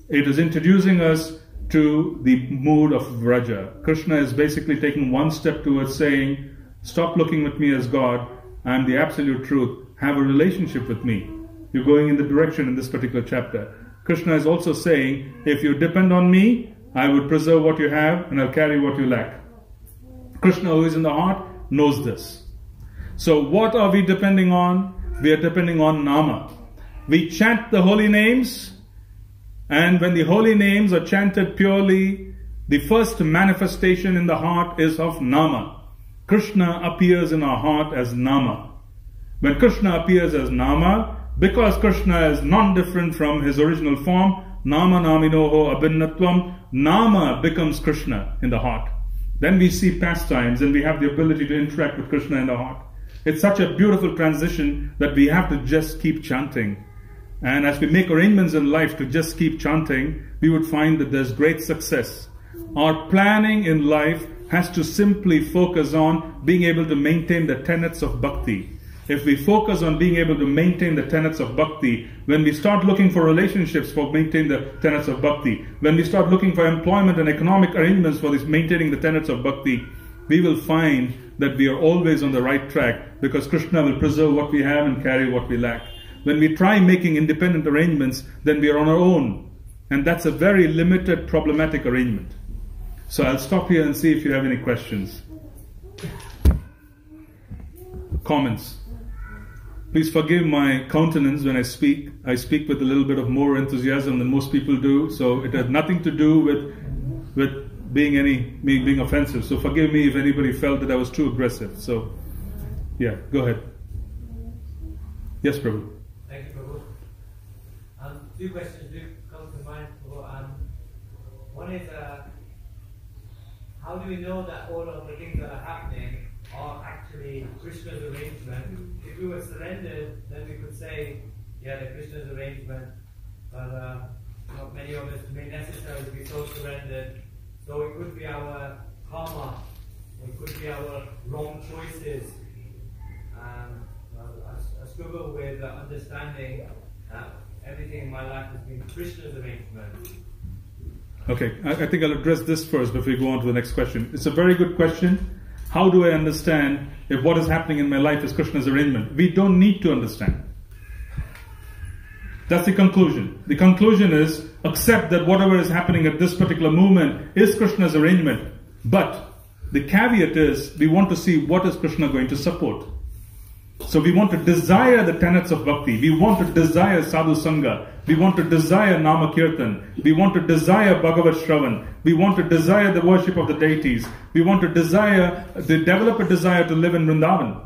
Speaker 1: It is introducing us to the mood of Vraja. Krishna is basically taking one step towards saying, stop looking at me as God. I am the absolute truth. Have a relationship with me. You're going in the direction in this particular chapter. Krishna is also saying, if you depend on me, I will preserve what you have and I'll carry what you lack. Krishna, who is in the heart, knows this. So what are we depending on? We are depending on Nama. We chant the holy names, and when the holy names are chanted purely, the first manifestation in the heart is of Nama. Krishna appears in our heart as Nama. When Krishna appears as Nama, because Krishna is non-different from his original form, Nama Naminoho Abhinnatvam, Nama becomes Krishna in the heart. Then we see pastimes and we have the ability to interact with Krishna in the heart. It's such a beautiful transition that we have to just keep chanting. And as we make arrangements in life to just keep chanting, we would find that there's great success. Our planning in life has to simply focus on being able to maintain the tenets of bhakti. If we focus on being able to maintain the tenets of bhakti, when we start looking for relationships for maintaining the tenets of bhakti, when we start looking for employment and economic arrangements for this maintaining the tenets of bhakti, we will find that we are always on the right track because Krishna will preserve what we have and carry what we lack. When we try making independent arrangements, then we are on our own. And that's a very limited, problematic arrangement. So I'll stop here and see if you have any questions. Comments. Please forgive my countenance when I speak. I speak with a little bit of more enthusiasm than most people do. So it has nothing to do with being offensive. So forgive me if anybody felt that I was too aggressive. So, yeah, go ahead. Yes, Prabhu.
Speaker 2: Thank you, Prabhu. Two questions do come to mind, Prabhu. One is, how do we know that all of the things that are happening are actually Krishna's arrangement? If we were surrendered, then we could say, yeah, they're Krishna's arrangement, but not many of us may necessarily be so surrendered. So it could be our karma, it could be our wrong choices. I struggle with understanding that everything in my life has been Krishna's arrangement.
Speaker 1: Okay, I think I'll address this first before we go on to the next question. It's a very good question. How do I understand if what is happening in my life is Krishna's arrangement? We don't need to understand. That's the conclusion. The conclusion is, accept that whatever is happening at this particular moment is Krishna's arrangement. But the caveat is, we want to see what is Krishna going to support. So we want to desire the tenets of bhakti. We want to desire sadhu sangha. We want to desire nama kirtan. We want to desire bhagavat shravan. We want to desire the worship of the deities. We want to develop a desire to live in Vrindavan.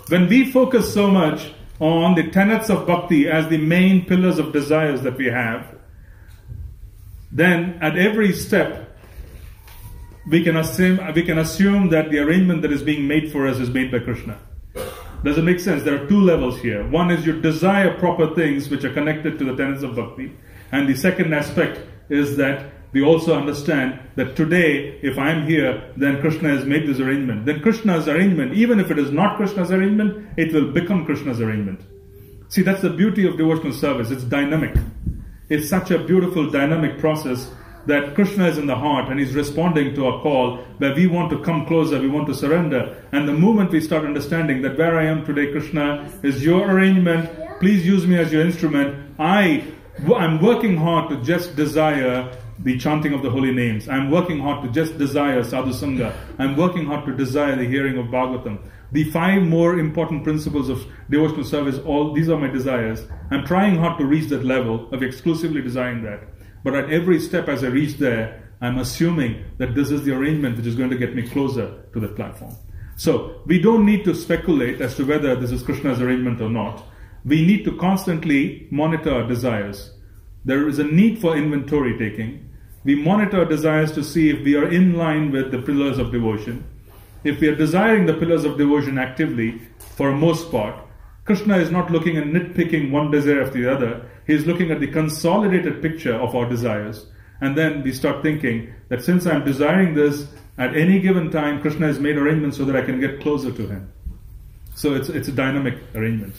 Speaker 1: When we focus so much on the tenets of bhakti as the main pillars of desires that we have, then at every step we can assume that the arrangement that is being made for us is made by Krishna. Does it make sense? There are two levels here. One is you desire proper things which are connected to the tenets of bhakti. And the second aspect is that we also understand that today, if I am here, then Krishna has made this arrangement. Then Krishna's arrangement, even if it is not Krishna's arrangement, it will become Krishna's arrangement. See, that's the beauty of devotional service. It's dynamic. It's such a beautiful dynamic process that Krishna is in the heart and He's responding to our call where we want to come closer, we want to surrender. And the moment we start understanding that where I am today, Krishna, is your arrangement, please use me as your instrument. I'm working hard to just desire the chanting of the holy names. I'm working hard to just desire sadhu sangha. I'm working hard to desire the hearing of Bhagavatam. The 5 more important principles of devotional service, all these are my desires. I'm trying hard to reach that level of exclusively desiring that. But at every step as I reach there, I'm assuming that this is the arrangement which is going to get me closer to the platform. So, we don't need to speculate as to whether this is Krishna's arrangement or not. We need to constantly monitor our desires. There is a need for inventory taking. We monitor our desires to see if we are in line with the pillars of devotion. If we are desiring the pillars of devotion actively, for the most part, Krishna is not looking and nitpicking one desire after the other. He is looking at the consolidated picture of our desires. And then we start thinking that since I'm desiring this, at any given time, Krishna has made arrangements so that I can get closer to Him. So it's a dynamic arrangement.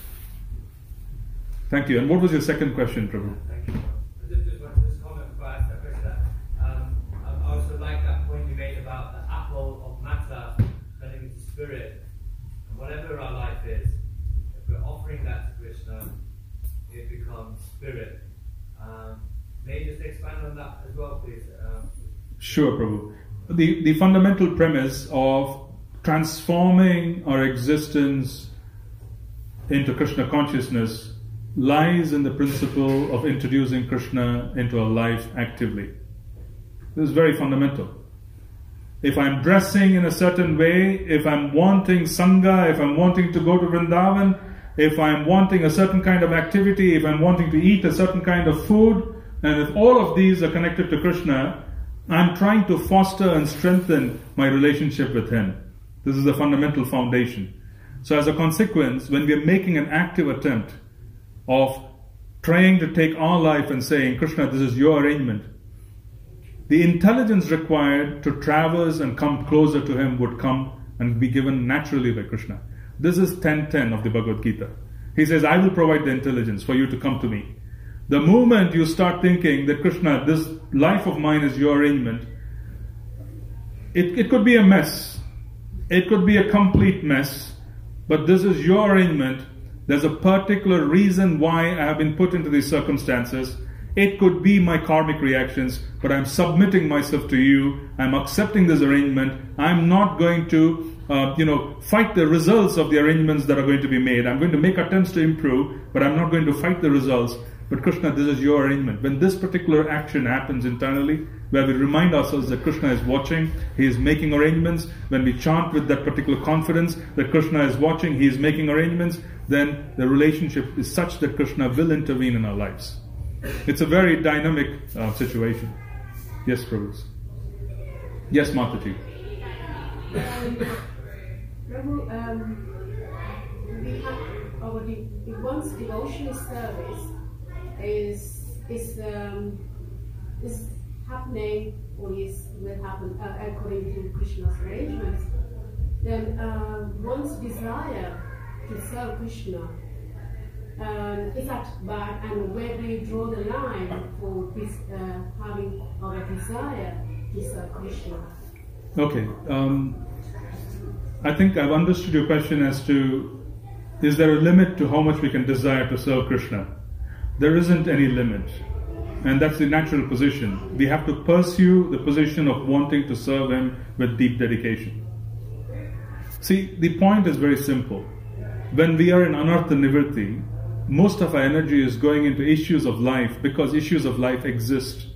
Speaker 1: Thank you. And what was your second question, Prabhu?
Speaker 2: Thank you. Just want to comment before I ask that question. I also like that point you made about the apple of matter turning into spirit. And whatever our life is, if we're offering that to Krishna, it becomes spirit. May you just expand on that as well, please?
Speaker 1: Sure, Prabhu. The fundamental premise of transforming our existence into Krishna consciousness lies in the principle of introducing Krishna into our life actively. This is very fundamental. If I'm dressing in a certain way, if I'm wanting Sangha, if I'm wanting to go to Vrindavan, if I'm wanting a certain kind of activity, if I'm wanting to eat a certain kind of food, and if all of these are connected to Krishna, I'm trying to foster and strengthen my relationship with Him. This is the fundamental foundation. So as a consequence, when we are making an active attempt of trying to take our life and saying, Krishna, this is your arrangement, the intelligence required to traverse and come closer to Him would come and be given naturally by Krishna. This is 10.10 of the Bhagavad Gita. He says, I will provide the intelligence for you to come to me. The moment you start thinking that Krishna, this life of mine is your arrangement, it could be a mess. It could be a complete mess. But this is your arrangement. There's a particular reason why I have been put into these circumstances. It could be my karmic reactions, but I'm submitting myself to you. I'm accepting this arrangement. I'm not going to fight the results of the arrangements that are going to be made. I'm going to make attempts to improve, but I'm not going to fight the results. But Krishna, this is your arrangement. When this particular action happens internally, where we remind ourselves that Krishna is watching, He is making arrangements, when we chant with that particular confidence that Krishna is watching, He is making arrangements, then the relationship is such that Krishna will intervene in our lives. It's a very dynamic situation. Yes, Prabhu. Yes, Mataji.
Speaker 3: Prabhu, we have one's devotional service is happening or will happen according to Krishna's arrangements. Then one's desire to serve Krishna is that bad, and where do you draw the line for this having our desire to serve Krishna?
Speaker 1: Okay, I think I've understood your question as to, is there a limit to how much we can desire to serve Krishna? There isn't any limit, and that's the natural position. We have to pursue the position of wanting to serve Him with deep dedication. See, the point is very simple. When we are in Anartha Nivritti, most of our energy is going into issues of life because issues of life exist.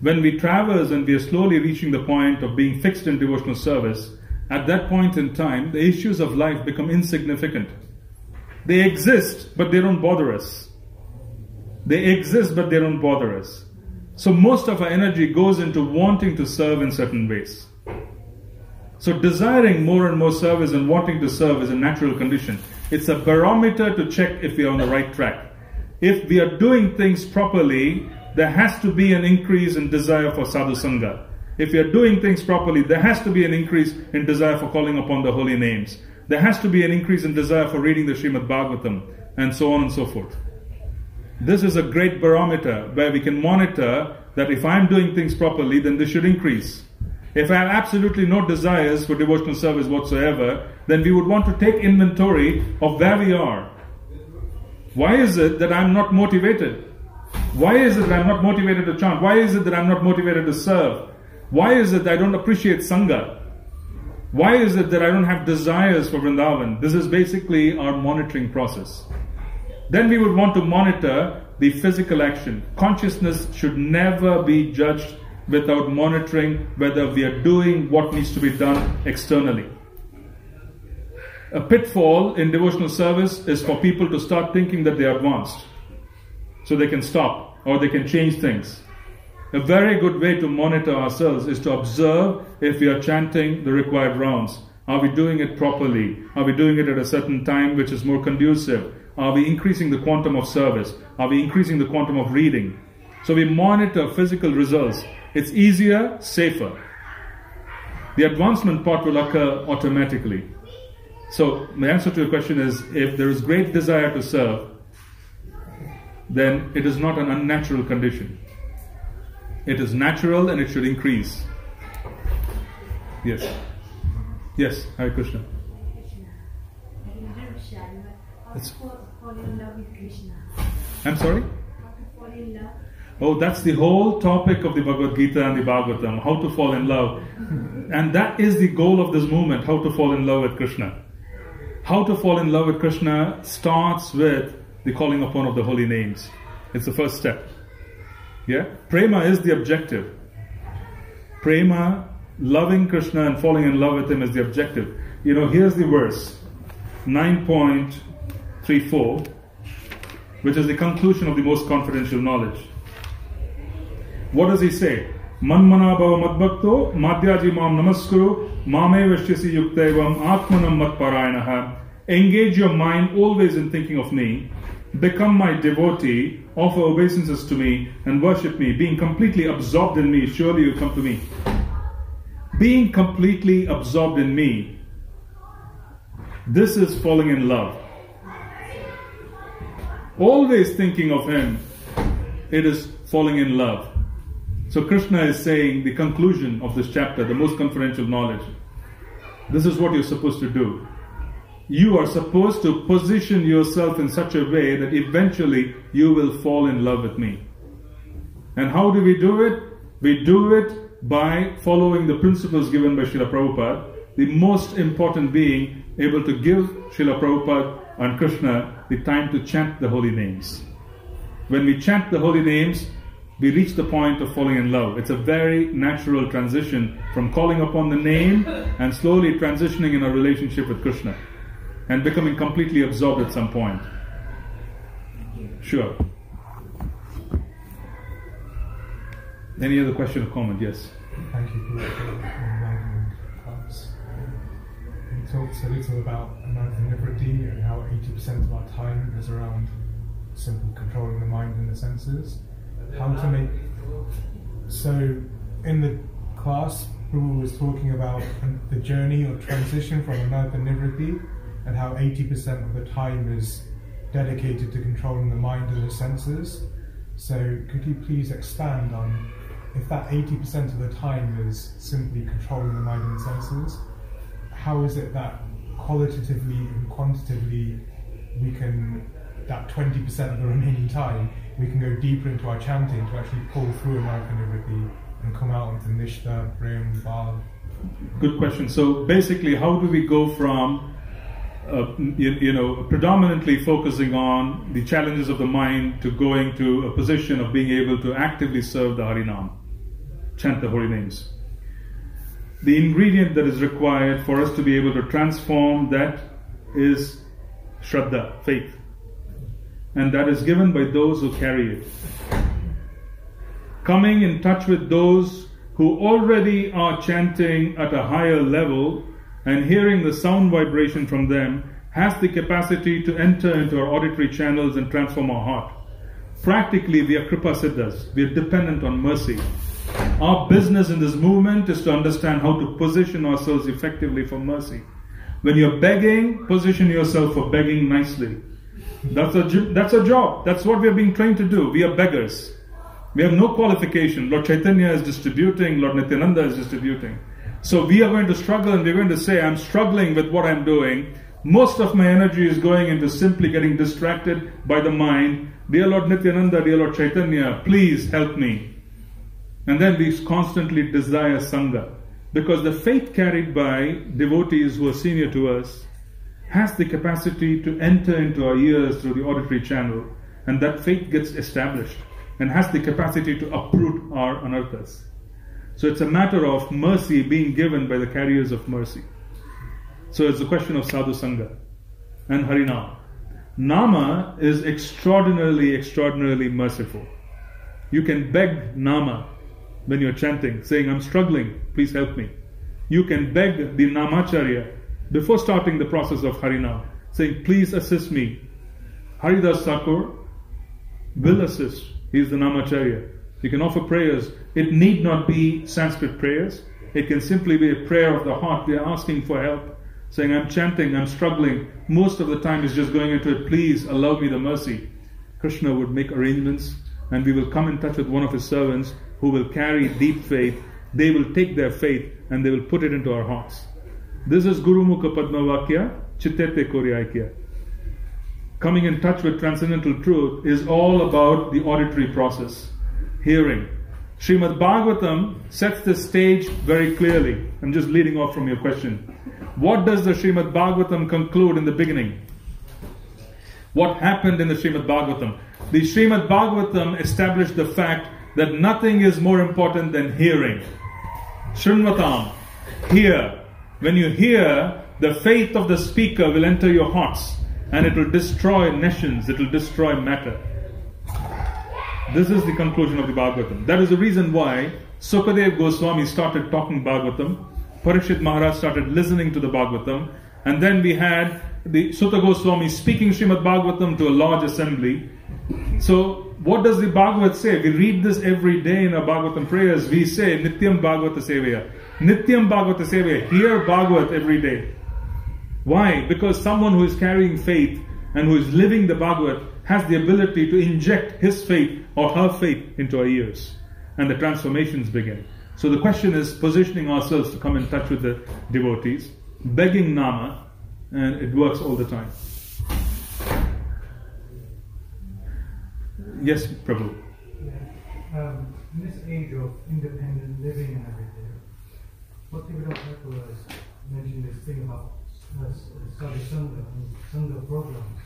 Speaker 1: When we traverse and we are slowly reaching the point of being fixed in devotional service, at that point in time, the issues of life become insignificant. They exist, but they don't bother us. They exist, but they don't bother us. So most of our energy goes into wanting to serve in certain ways. So desiring more and more service and wanting to serve is a natural condition. It's a barometer to check if we are on the right track. If we are doing things properly, there has to be an increase in desire for sadhu sangha. If we are doing things properly, there has to be an increase in desire for calling upon the holy names. There has to be an increase in desire for reading the Srimad Bhagavatam, and so on and so forth. This is a great barometer where we can monitor that if I'm doing things properly, then this should increase. If I have absolutely no desires for devotional service whatsoever, then we would want to take inventory of where we are. Why is it that I'm not motivated? Why is it that I'm not motivated to chant? Why is it that I'm not motivated to serve? Why is it that I don't appreciate Sangha? Why is it that I don't have desires for Vrindavan? This is basically our monitoring process. Then we would want to monitor the physical action. Consciousness should never be judged without monitoring whether we are doing what needs to be done externally. A pitfall in devotional service is for people to start thinking that they are advanced, so they can stop or they can change things. A very good way to monitor ourselves is to observe if we are chanting the required rounds. Are we doing it properly? Are we doing it at a certain time which is more conducive? Are we increasing the quantum of service? Are we increasing the quantum of reading? So we monitor physical results. It's easier, safer. The advancement part will occur automatically. So my answer to your question is, if there is great desire to serve, then it is not an unnatural condition. It is natural and it should increase. Yes. Yes, Hare Krishna.
Speaker 3: Fall in love with Krishna.
Speaker 1: I'm sorry?
Speaker 3: How to fall in love?
Speaker 1: Oh, that's the whole topic of the Bhagavad Gita and the Bhagavatam, how to fall in love. And that is the goal of this movement, how to fall in love with Krishna. How to fall in love with Krishna starts with the calling upon of the holy names. It's the first step. Yeah? Prema is the objective. Prema, loving Krishna and falling in love with Him is the objective. You know, here's the verse, 9.34, which is the conclusion of the most confidential knowledge. What does he say? Manmana bhava madbhakto madhyaji mam namaskuru mame vashyasi yuktevam atmanam matparayanaha. Engage your mind always in thinking of me. Become my devotee, offer obeisances to me and worship me. Being completely absorbed in me, surely you come to me. Being completely absorbed in me, this is falling in love. Always thinking of Him, it is falling in love. So Krishna is saying the conclusion of this chapter, the most confidential knowledge. This is what you're supposed to do. You are supposed to position yourself in such a way that eventually you will fall in love with me. And how do we do it? We do it by following the principles given by Srila Prabhupada, the most important being able to give Srila Prabhupada and Krishna the time to chant the holy names. When we chant the holy names, we reach the point of falling in love. It's a very natural transition from calling upon the name and slowly transitioning in our relationship with Krishna. and becoming completely absorbed at some point. Sure. Any other question or comment? Yes.
Speaker 4: Thank you for the enlightening class. He talks a little about Anantha-Nivritti and how 80% of our time is around simply controlling the mind and the senses. How to make... So, in the class, Prabhu was talking about the journey or transition from Anantha-Nivritti and how 80% of the time is dedicated to controlling the mind and the senses. So, could you please expand on if that 80% of the time is simply controlling the mind and senses, how is it that qualitatively and quantitatively we can, that 20% of the remaining time, we can go deeper into our chanting to actually pull through Anantha-Nivritti and come out into Nishta, Prem, Bhav?
Speaker 1: Good question. So basically, how do we go from predominantly focusing on the challenges of the mind to going to a position of being able to actively serve the Harinam, chant the holy names? The ingredient that is required for us to be able to transform that is Shraddha, faith. And that is given by those who carry it. Coming in touch with those who already are chanting at a higher level and hearing the sound vibration from them has the capacity to enter into our auditory channels and transform our heart. Practically, we are Kripa Siddhas. We are dependent on mercy. Our business in this movement is to understand how to position ourselves effectively for mercy. When you're begging, position yourself for begging nicely. That's a job. That's what we are being trained to do. We are beggars. We have no qualification. Lord Chaitanya is distributing, Lord Nityananda is distributing. So we are going to struggle and we're going to say, I'm struggling with what I'm doing. Most of my energy is going into simply getting distracted by the mind. Dear Lord Nityananda, dear Lord Chaitanya, please help me. And then we constantly desire Sangha. Because the faith carried by devotees who are senior to us has the capacity to enter into our ears through the auditory channel. And that faith gets established and has the capacity to uproot our anarthas. So it's a matter of mercy being given by the carriers of mercy. So it's a question of sadhu sangha and harinam. Nama is extraordinarily merciful. You can beg Nama when you're chanting, saying, I'm struggling, please help me. You can beg the Namacharya before starting the process of harinam, saying, please assist me. Haridas Thakur will assist. He is the Namacharya. You can offer prayers. It need not be Sanskrit prayers. It can simply be a prayer of the heart. We are asking for help, saying, I'm chanting, I'm struggling. Most of the time is just going into it, please allow me the mercy. Krishna would make arrangements and we will come in touch with one of his servants who will carry deep faith. They will take their faith and they will put it into our hearts. This is Guru Mukha Padmavakya, Chittete Koryaikya. Coming in touch with transcendental truth is all about the auditory process, hearing. Srimad Bhagavatam sets the stage very clearly. I'm just leading off from your question. What does the Srimad Bhagavatam conclude in the beginning? What happened in the Srimad Bhagavatam? The Srimad Bhagavatam established the fact that nothing is more important than hearing. Shrinvatam, hear. When you hear, the faith of the speaker will enter your hearts and it will destroy nations, it will destroy matter. This is the conclusion of the Bhagavatam. That is the reason why Sukadev Goswami started talking Bhagavatam, Parikshit Maharaj started listening to the Bhagavatam, and then we had the Sutta Goswami speaking Srimad Bhagavatam to a large assembly. So, what does the Bhagavat say? We read this every day in our Bhagavatam prayers. We say, Nityam Bhagavata Sevaya. Nityam Bhagavata Sevaya. Hear Bhagavat every day. Why? Because someone who is carrying faith and who is living the Bhagavat has the ability to inject his faith or her faith into our ears. And the transformations begin. So the question is positioning ourselves to come in touch with the devotees, begging Nama, and it works all the time. Yes, Prabhu.
Speaker 5: Yeah. In this age of independent living and everything, what people don't know is mention this thing about study Sangha and Sangha programs.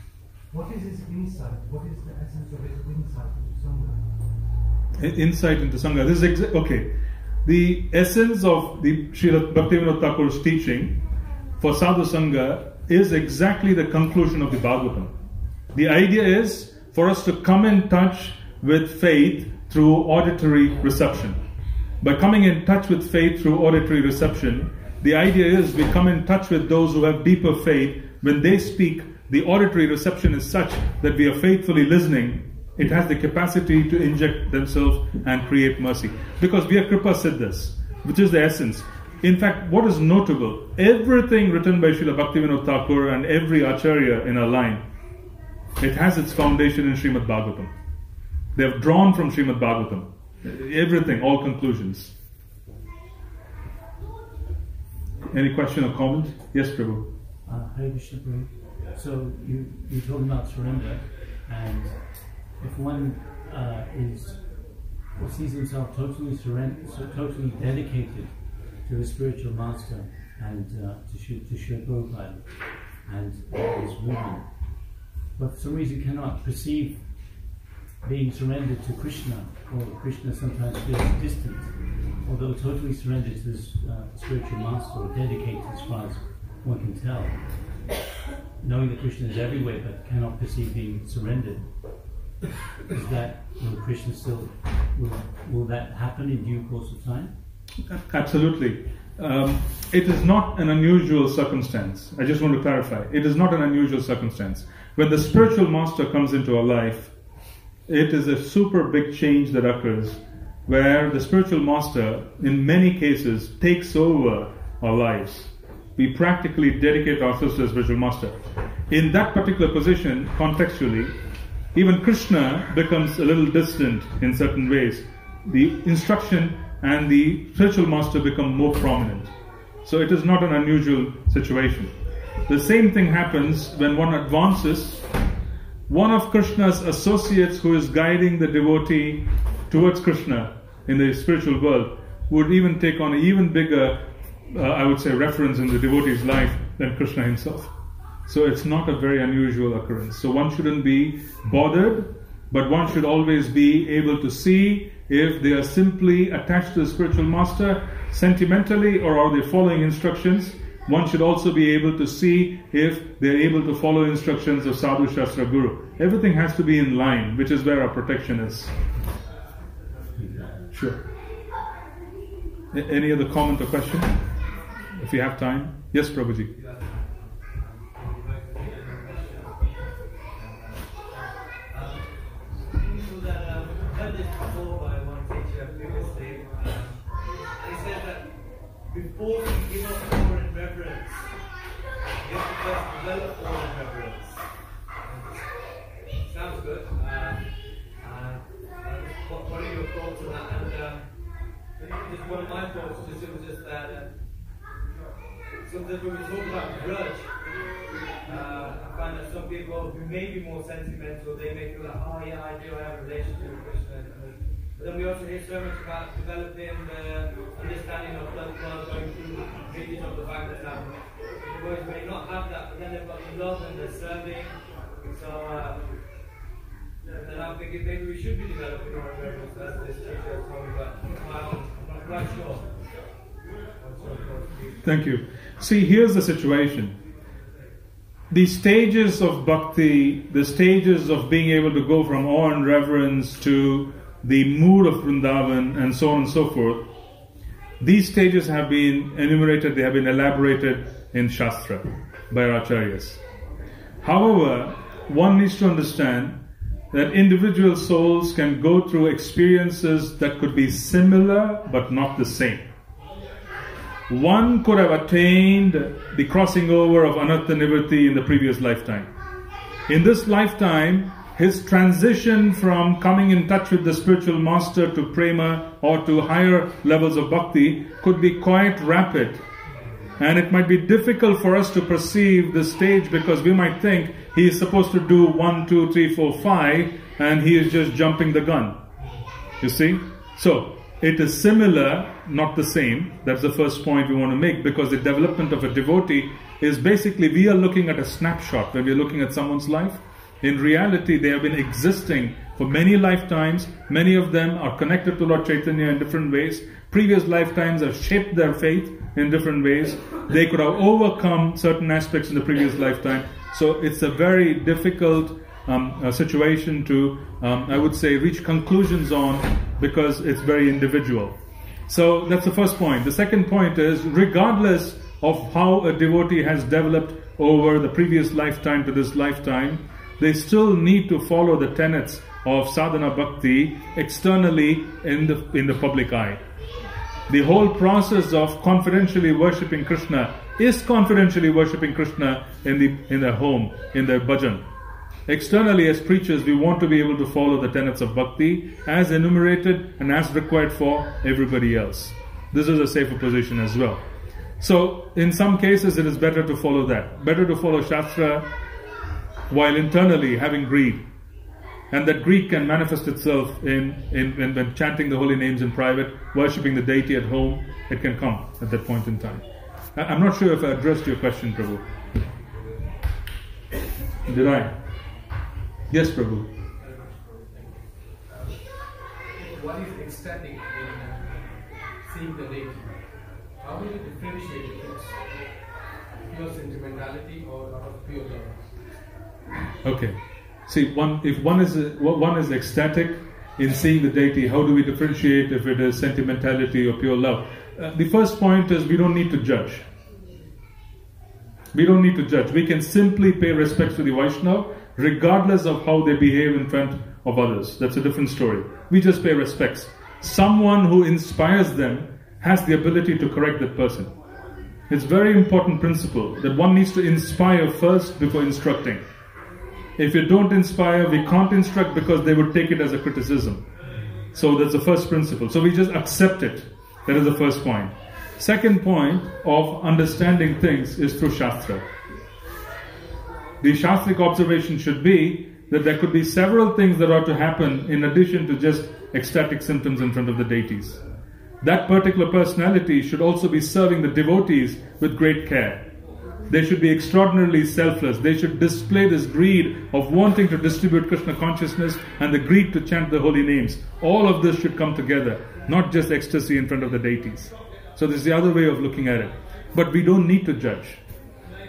Speaker 5: What is his insight? What is the essence of his insight into Sangha?
Speaker 1: Insight into Sangha. This is okay. The essence of the Srila Bhaktivinoda Thakur's teaching for Sadhu Sangha is exactly the conclusion of the Bhagavatam. The idea is for us to come in touch with faith through auditory reception. By coming in touch with faith through auditory reception, the idea is we come in touch with those who have deeper faith. When they speak, the auditory reception is such that we are faithfully listening. It has the capacity to inject themselves and create mercy. Because we are Kripa Siddhas, which is the essence. In fact, what is notable, everything written by Srila Bhaktivinoda Thakur and every Acharya in our line, it has its foundation in Srimad Bhagavatam. They have drawn from Srimad Bhagavatam. Everything, all conclusions. Any question or comment? Yes, Prabhu.
Speaker 6: Hare Krishna, Prabhu. So you told about surrender, and if one sees himself totally totally dedicated to the spiritual master and to Srila Prabhupada and his movement, but for some reason cannot perceive being surrendered to Krishna, or Krishna sometimes feels distant, although totally surrendered to this spiritual master, or dedicated as far as one can tell, knowing that Krishna is everywhere but cannot perceive being surrendered. Is that, will Krishna still, will that happen in due course of time?
Speaker 1: Absolutely. It is not an unusual circumstance. I just want to clarify. It is not an unusual circumstance. When the spiritual master comes into our life, it is a super big change that occurs, where the spiritual master, in many cases, takes over our lives. We practically dedicate ourselves to the spiritual master. In that particular position, contextually, even Krishna becomes a little distant in certain ways. The instruction and the spiritual master become more prominent. So it is not an unusual situation. The same thing happens when one advances. One of Krishna's associates who is guiding the devotee towards Krishna in the spiritual world would even take on an even bigger, I would say, reference in the devotee's life than Krishna himself. So it's not a very unusual occurrence. So one shouldn't be bothered, but one should always be able to see if they are simply attached to the spiritual master sentimentally, or are they following instructions. One should also be able to see if they are able to follow instructions of Sadhu Shastra Guru. Everything has to be in line, which is where our protection is. Sure. Any other comment or question? If you have time. Yes, Prabhuji.
Speaker 2: Before we give up awe and reverence, we have to first develop awe and reverence. Sounds good. What are your thoughts on that? And just one of my thoughts was just that sometimes when we talk about grudge, I find that some people who may be more sentimental, they may feel like, oh yeah, I do have a relationship with Krishna. But then we also hear so much about developing the understanding of blood flow, going through the reading of the Bhagavad Gita. The boys may not have that, but then they've got the love and the serving. So then I'm thinking maybe we should be developing our awareness as this teacher has told me, but I'm not quite sure.
Speaker 1: Thank you. See, here's the situation. The stages of bhakti, the stages of being able to go from awe and reverence to the mood of Vrindavan and so on and so forth, these stages have been enumerated, they have been elaborated in Shastra by our Acharyas. However, one needs to understand that individual souls can go through experiences that could be similar but not the same. One could have attained the crossing over of Anartha Nivritti in the previous lifetime. In this lifetime, his transition from coming in touch with the spiritual master to prema or to higher levels of bhakti could be quite rapid. And it might be difficult for us to perceive this stage because we might think he is supposed to do 1, 2, 3, 4, 5 and he is just jumping the gun. You see? So, it is similar, not the same. That's the first point we want to make, because the development of a devotee is basically, we are looking at a snapshot when we are looking at someone's life. In reality, they have been existing for many lifetimes. Many of them are connected to Lord Chaitanya in different ways. Previous lifetimes have shaped their faith in different ways. They could have overcome certain aspects in the previous lifetime. So it's a very difficult situation to, I would say, reach conclusions on, because it's very individual. So that's the first point. The second point is, regardless of how a devotee has developed over the previous lifetime to this lifetime, they still need to follow the tenets of sadhana bhakti externally in the public eye. The whole process of confidentially worshipping Krishna is confidentially worshipping Krishna in their home, in their bhajan. Externally, as preachers, we want to be able to follow the tenets of bhakti as enumerated and as required for everybody else. This is a safer position as well. So, in some cases, it is better to follow that. Better to follow Shastra while internally having greed. And that greed can manifest itself in chanting the holy names in private, worshipping the deity at home. It can come at that point in time. I'm not sure if I addressed your question, Prabhu. Did I? Yes, Prabhu.
Speaker 7: What is ecstatic in seeing the deity? How do you differentiate it? It's pure sentimentality or out of pure love?
Speaker 1: Okay. See, if one is ecstatic in seeing the deity, how do we differentiate if it is sentimentality or pure love? The first point is, we don't need to judge. We don't need to judge. We can simply pay respects to the Vaishnava, regardless of how they behave in front of others. That's a different story. We just pay respects. Someone who inspires them has the ability to correct that person. It's a very important principle that one needs to inspire first before instructing. If you don't inspire, we can't instruct, because they would take it as a criticism. So that's the first principle. So we just accept it. That is the first point. Second point of understanding things is through Shastra. The Shastric observation should be that there could be several things that ought to happen in addition to just ecstatic symptoms in front of the deities. That particular personality should also be serving the devotees with great care. They should be extraordinarily selfless. They should display this greed of wanting to distribute Krishna consciousness and the greed to chant the holy names. All of this should come together, not just ecstasy in front of the deities. So this is the other way of looking at it. But we don't need to judge.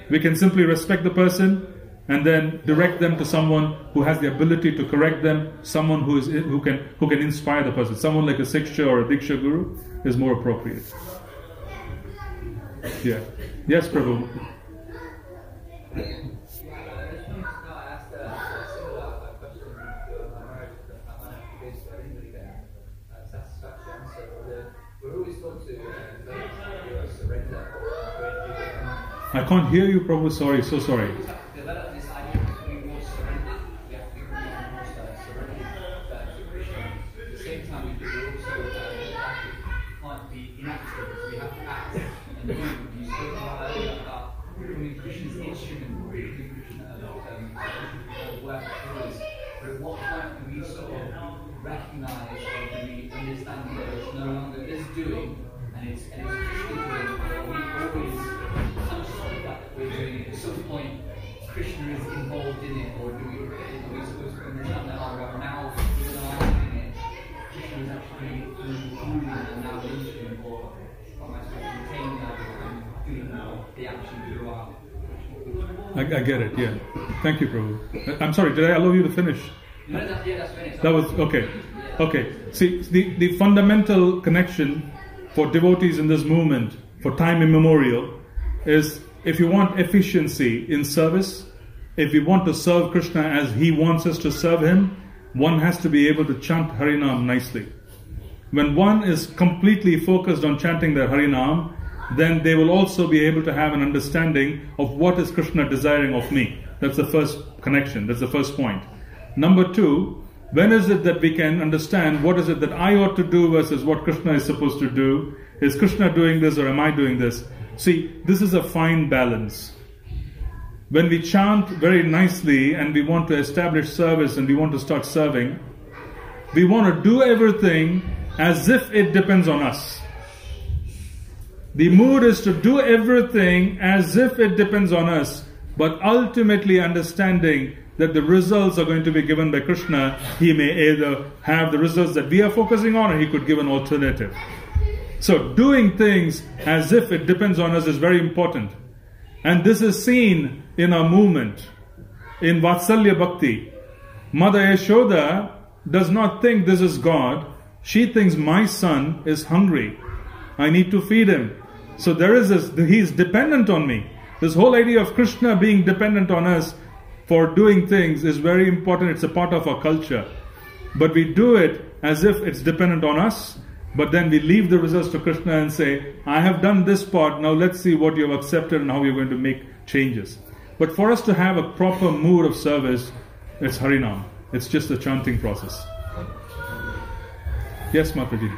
Speaker 1: We can simply respect the person and then direct them to someone who has the ability to correct them, someone who can inspire the person. Someone like a Siksha or a Diksha Guru is more appropriate. Yeah. Yes, Prabhu.
Speaker 2: I just wanted to ask a similar question. I want to base everybody there. Satisfaction. So the Guru is told to surrender.
Speaker 1: I can't hear you, Prabhu. Sorry, so sorry.
Speaker 2: Develop this idea of being more surrendered. We have to be more surrendered to Krishna. At the same time, we can't be inactive. We have to act and do. You spoke about becoming Krishna's instrument, becoming Krishna work for us. But at what point do we sort of recognize or do we understand that it's no longer this doing and it's Krishna doing? Are we always conscious of the fact that we're doing it? At some point, Krishna is involved in it, or are we supposed to understand that now even though I'm doing it, Krishna is actually ruling and now the instrument, or am I supposed to retain that and doing the action throughout?
Speaker 1: I get it, yeah. Thank you, Prabhu. I'm sorry, did I allow you to finish?
Speaker 2: No, that's finished.
Speaker 1: That was, okay. Okay. See, the fundamental connection for devotees in this movement, for time immemorial, is if you want efficiency in service, if you want to serve Krishna as He wants us to serve Him, one has to be able to chant Harinam nicely. When one is completely focused on chanting their Harinam, then they will also be able to have an understanding of what is Krishna desiring of me. That's the first connection. That's the first point. Number two, when is it that we can understand what is it that I ought to do versus what Krishna is supposed to do? Is Krishna doing this or am I doing this? See, this is a fine balance. When we chant very nicely and we want to establish service and we want to start serving, we want to do everything as if it depends on us. The mood is to do everything as if it depends on us, but ultimately understanding that the results are going to be given by Krishna, he may either have the results that we are focusing on, or he could give an alternative. So doing things as if it depends on us is very important. And this is seen in our movement. In Vatsalya Bhakti, Mother Yashoda does not think this is God. She thinks my son is hungry. I need to feed him. So there is this, he is dependent on me. This whole idea of Krishna being dependent on us for doing things is very important. It's a part of our culture. But we do it as if it's dependent on us. But then we leave the results to Krishna and say, I have done this part, now let's see what you have accepted and how you're going to make changes. But for us to have a proper mood of service, it's Harinam. It's just a chanting process. Yes, Mataji.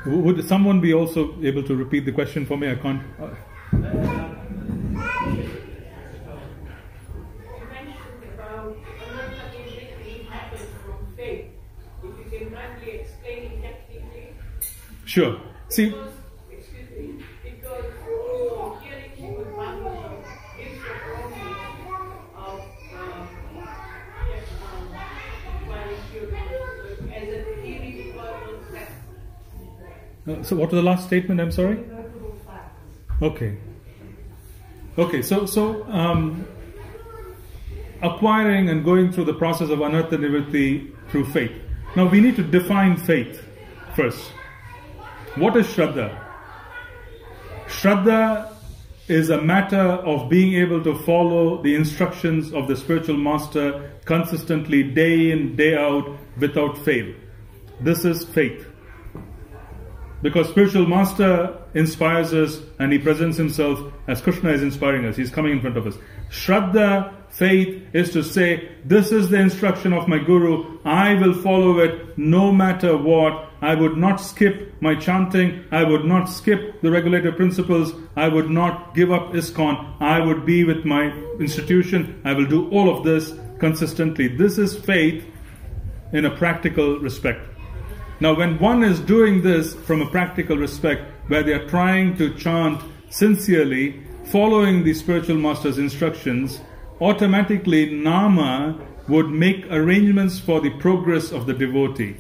Speaker 1: Would someone be also able to repeat the question for me? I can't.
Speaker 3: You mentioned about everything happens from faith. If you can kindly explain it technically.
Speaker 1: Sure. See.
Speaker 3: Because hearing with one gives a promise of as a theory purpose.
Speaker 1: So what was the last statement? I'm sorry. Okay. Okay. So acquiring and going through the process of anartha nivritti through faith. Now we need to define faith first. What is Shraddha? Shraddha is a matter of being able to follow the instructions of the spiritual master consistently, day in, day out, without fail. This is faith. Because spiritual master inspires us and he presents himself as Krishna is inspiring us. He's coming in front of us. Shraddha, faith, is to say, this is the instruction of my Guru. I will follow it no matter what. I would not skip my chanting. I would not skip the regulator principles. I would not give up ISKCON. I would be with my institution. I will do all of this consistently. This is faith in a practical respect. Now, when one is doing this from a practical respect, where they are trying to chant sincerely, following the spiritual master's instructions, automatically Nama would make arrangements for the progress of the devotee.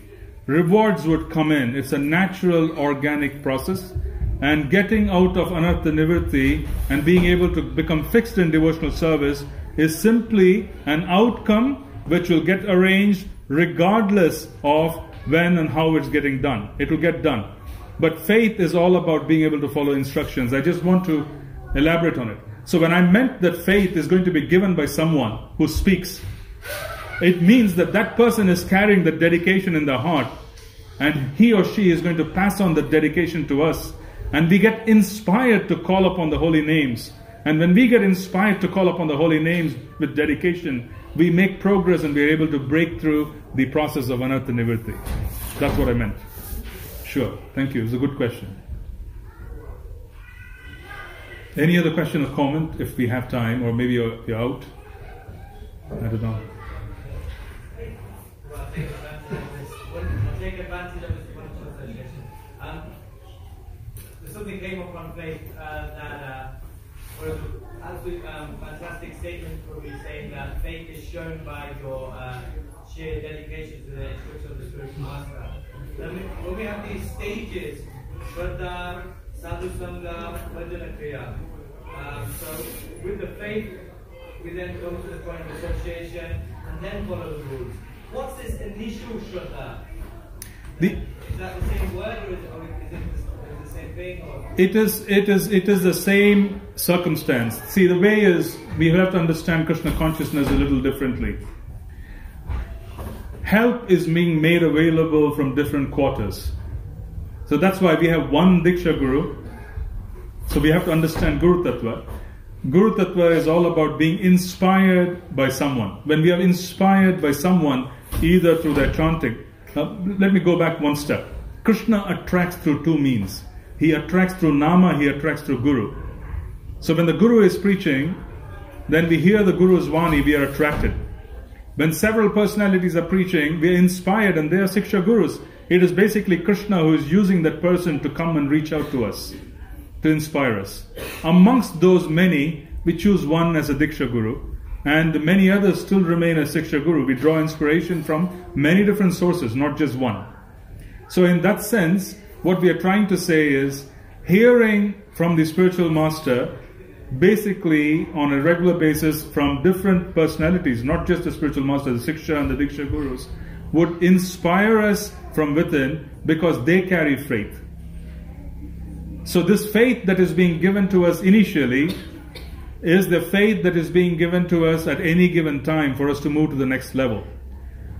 Speaker 1: Rewards would come in. It's a natural, organic process. And getting out of anartha nivritti and being able to become fixed in devotional service is simply an outcome which will get arranged regardless of when and how it's getting done. It will get done. But faith is all about being able to follow instructions. I just want to elaborate on it. So when I meant that faith is going to be given by someone who speaks, it means that that person is carrying the dedication in their heart, and he or she is going to pass on the dedication to us, and we get inspired to call upon the holy names. And when we get inspired to call upon the holy names with dedication, we make progress and we are able to break through the process of anartha nivritti. That's what I meant. Sure. Thank you. It's a good question. Any other question or comment if we have time, or maybe you're out? I don't know.
Speaker 2: Well, take advantage of this wonderful association. Something came up on faith that was an absolute fantastic statement for me, saying that faith is shown by your sheer dedication to the instruction of the spiritual master. When we have these stages, Shraddha, Sadhu Sangha, Bhajana Kriya. So with the faith, we then go to the point of association and then follow the rules. What's this initial Shraddha? Is that the same word, or is it the same thing? Or? It
Speaker 1: is the same circumstance. See, the way is, we have to understand Krishna consciousness a little differently. Help is being made available from different quarters. So that's why we have one Diksha Guru. So we have to understand Guru Tattva. Guru Tattva is all about being inspired by someone. When we are inspired by someone, either through their chanting. Let me go back one step. Krishna attracts through two means. He attracts through Nama, he attracts through Guru. So when the Guru is preaching, then we hear the Guru's Vani, we are attracted. When several personalities are preaching, we are inspired and they are Siksha Gurus. It is basically Krishna who is using that person to come and reach out to us, to inspire us. Amongst those many, we choose one as a Diksha Guru, and many others still remain as Siksha Guru. We draw inspiration from many different sources, not just one. So in that sense, what we are trying to say is, hearing from the spiritual master, basically on a regular basis from different personalities, not just the spiritual master, the Siksha and the Diksha Gurus, would inspire us from within because they carry faith. So this faith that is being given to us initially is the faith that is being given to us at any given time for us to move to the next level.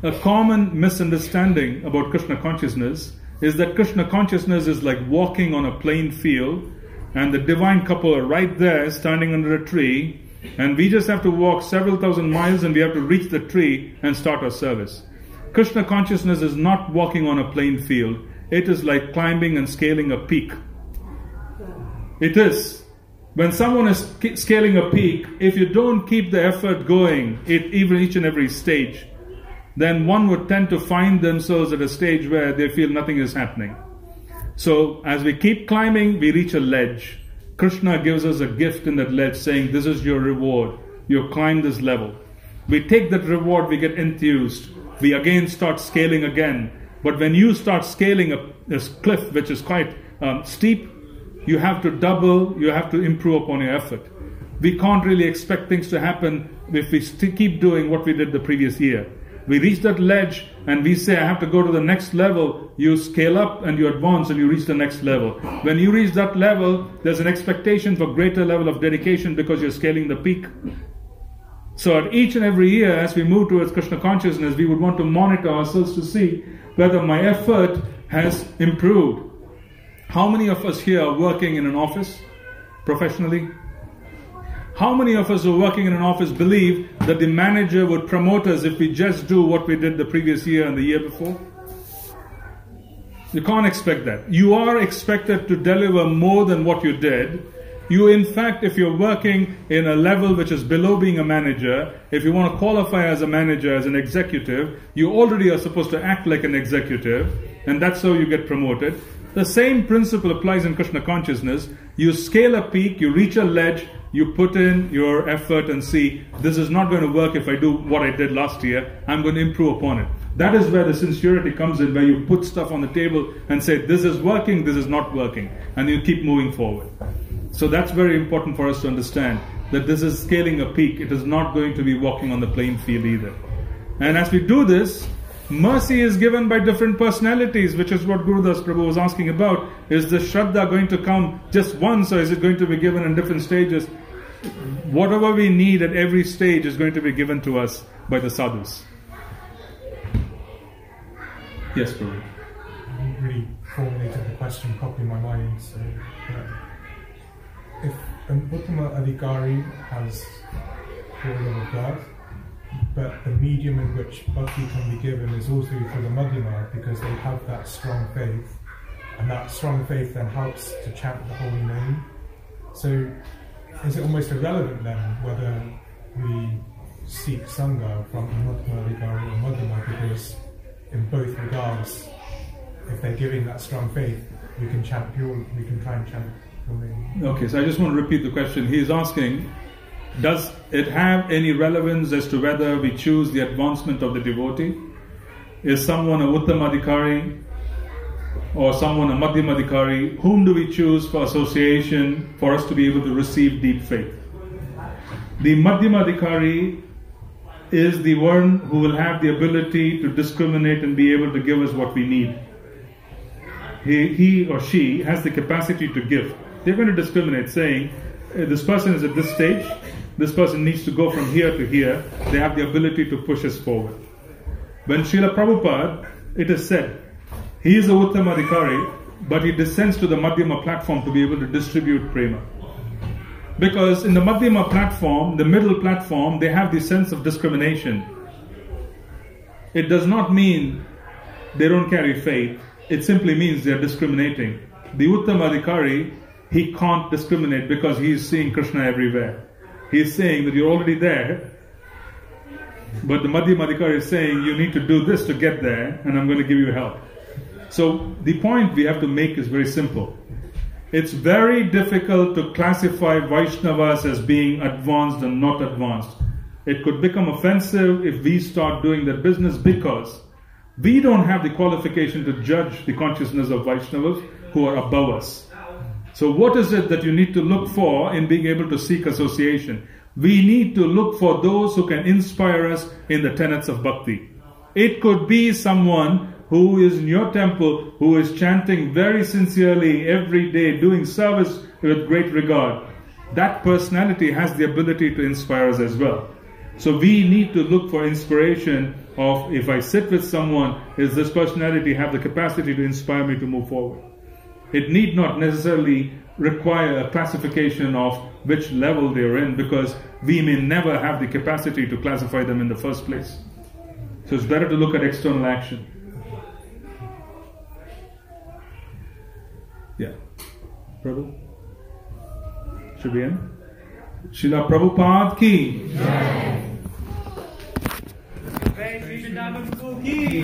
Speaker 1: A common misunderstanding about Krishna consciousness is that Krishna consciousness is like walking on a plain field and the divine couple are right there standing under a tree, and we just have to walk several thousand miles and we have to reach the tree and start our service. Krishna consciousness is not walking on a plain field. It is like climbing and scaling a peak. It is. When someone is scaling a peak, if you don't keep the effort going at each and every stage, then one would tend to find themselves at a stage where they feel nothing is happening. So as we keep climbing, we reach a ledge. Krishna gives us a gift in that ledge saying, this is your reward. You've climbed this level. We take that reward, we get enthused. We again start scaling again. But when you start scaling a cliff which is quite steep, you have to double, you have to improve upon your effort. We can't really expect things to happen if we keep doing what we did the previous year. We reach that ledge and we say, I have to go to the next level. You scale up and you advance and you reach the next level. When you reach that level, there's an expectation for greater level of dedication because you're scaling the peak. So at each and every year, as we move towards Krishna consciousness, we would want to monitor ourselves to see whether my effort has improved. How many of us here are working in an office professionally? How many of us who are working in an office believe that the manager would promote us if we just do what we did the previous year and the year before? You can't expect that. You are expected to deliver more than what you did. You, in fact, if you're working in a level which is below being a manager, if you want to qualify as a manager, as an executive, you already are supposed to act like an executive, and that's how you get promoted. The same principle applies in Krishna consciousness. You scale a peak, you reach a ledge, you put in your effort and see, this is not going to work if I do what I did last year, I'm going to improve upon it. That is where the sincerity comes in, where you put stuff on the table and say, this is working, this is not working, and you keep moving forward. So that's very important for us to understand, that this is scaling a peak. It is not going to be walking on the plain field either. And as we do this, mercy is given by different personalities, which is what Gurudas Prabhu was asking about. Is the Shraddha going to come just once, or is it going to be given in different stages? Whatever we need at every stage is going to be given to us by the sadhus. Yes, Prabhu.
Speaker 4: I haven't really formulated the question properly in my mind. So, if an Uttama Adhikari has the love of God, but the medium in which bhakti can be given is also for the Madhyama, because they have that strong faith, and that strong faith then helps to chant the holy name. So is it almost irrelevant then whether we seek Sangha from Uttama Adhikari or Madhyama, because in both regards, if they're giving that strong faith, we can try and chant your name.
Speaker 1: Okay, so I just want to repeat the question. He is asking, does it have any relevance as to whether we choose the advancement of the devotee? Is someone a Uttamadhikari or someone a Madhyamadhikari? Whom do we choose for association for us to be able to receive deep faith? The Madhyamadhikari is the one who will have the ability to discriminate and be able to give us what we need. He or she has the capacity to give. They're going to discriminate, saying, this person is at this stage, this person needs to go from here to here. They have the ability to push us forward. When Srila Prabhupada, it is said, he is a Uttamadhikari, but he descends to the Madhyama platform to be able to distribute prema. Because in the Madhyama platform, the middle platform, they have the sense of discrimination. It does not mean they don't carry faith. It simply means they are discriminating. The Uttamadhikari, he can't discriminate because he is seeing Krishna everywhere. He is saying that you're already there. But the Madhyamadikari is saying you need to do this to get there, and I'm going to give you help. So the point we have to make is very simple. It's very difficult to classify Vaishnavas as being advanced and not advanced. It could become offensive if we start doing that business, because we don't have the qualification to judge the consciousness of Vaishnavas who are above us. So what is it that you need to look for in being able to seek association? We need to look for those who can inspire us in the tenets of bhakti. It could be someone who is in your temple, who is chanting very sincerely every day, doing service with great regard. That personality has the ability to inspire us as well. So we need to look for inspiration of, if I sit with someone, does this personality have the capacity to inspire me to move forward? It need not necessarily require a classification of which level they are in, because we may never have the capacity to classify them in the first place. So it's better to look at external action. Yeah. Prabhu? Should we end? Srila Prabhupada ki.
Speaker 2: Vrindavan ki.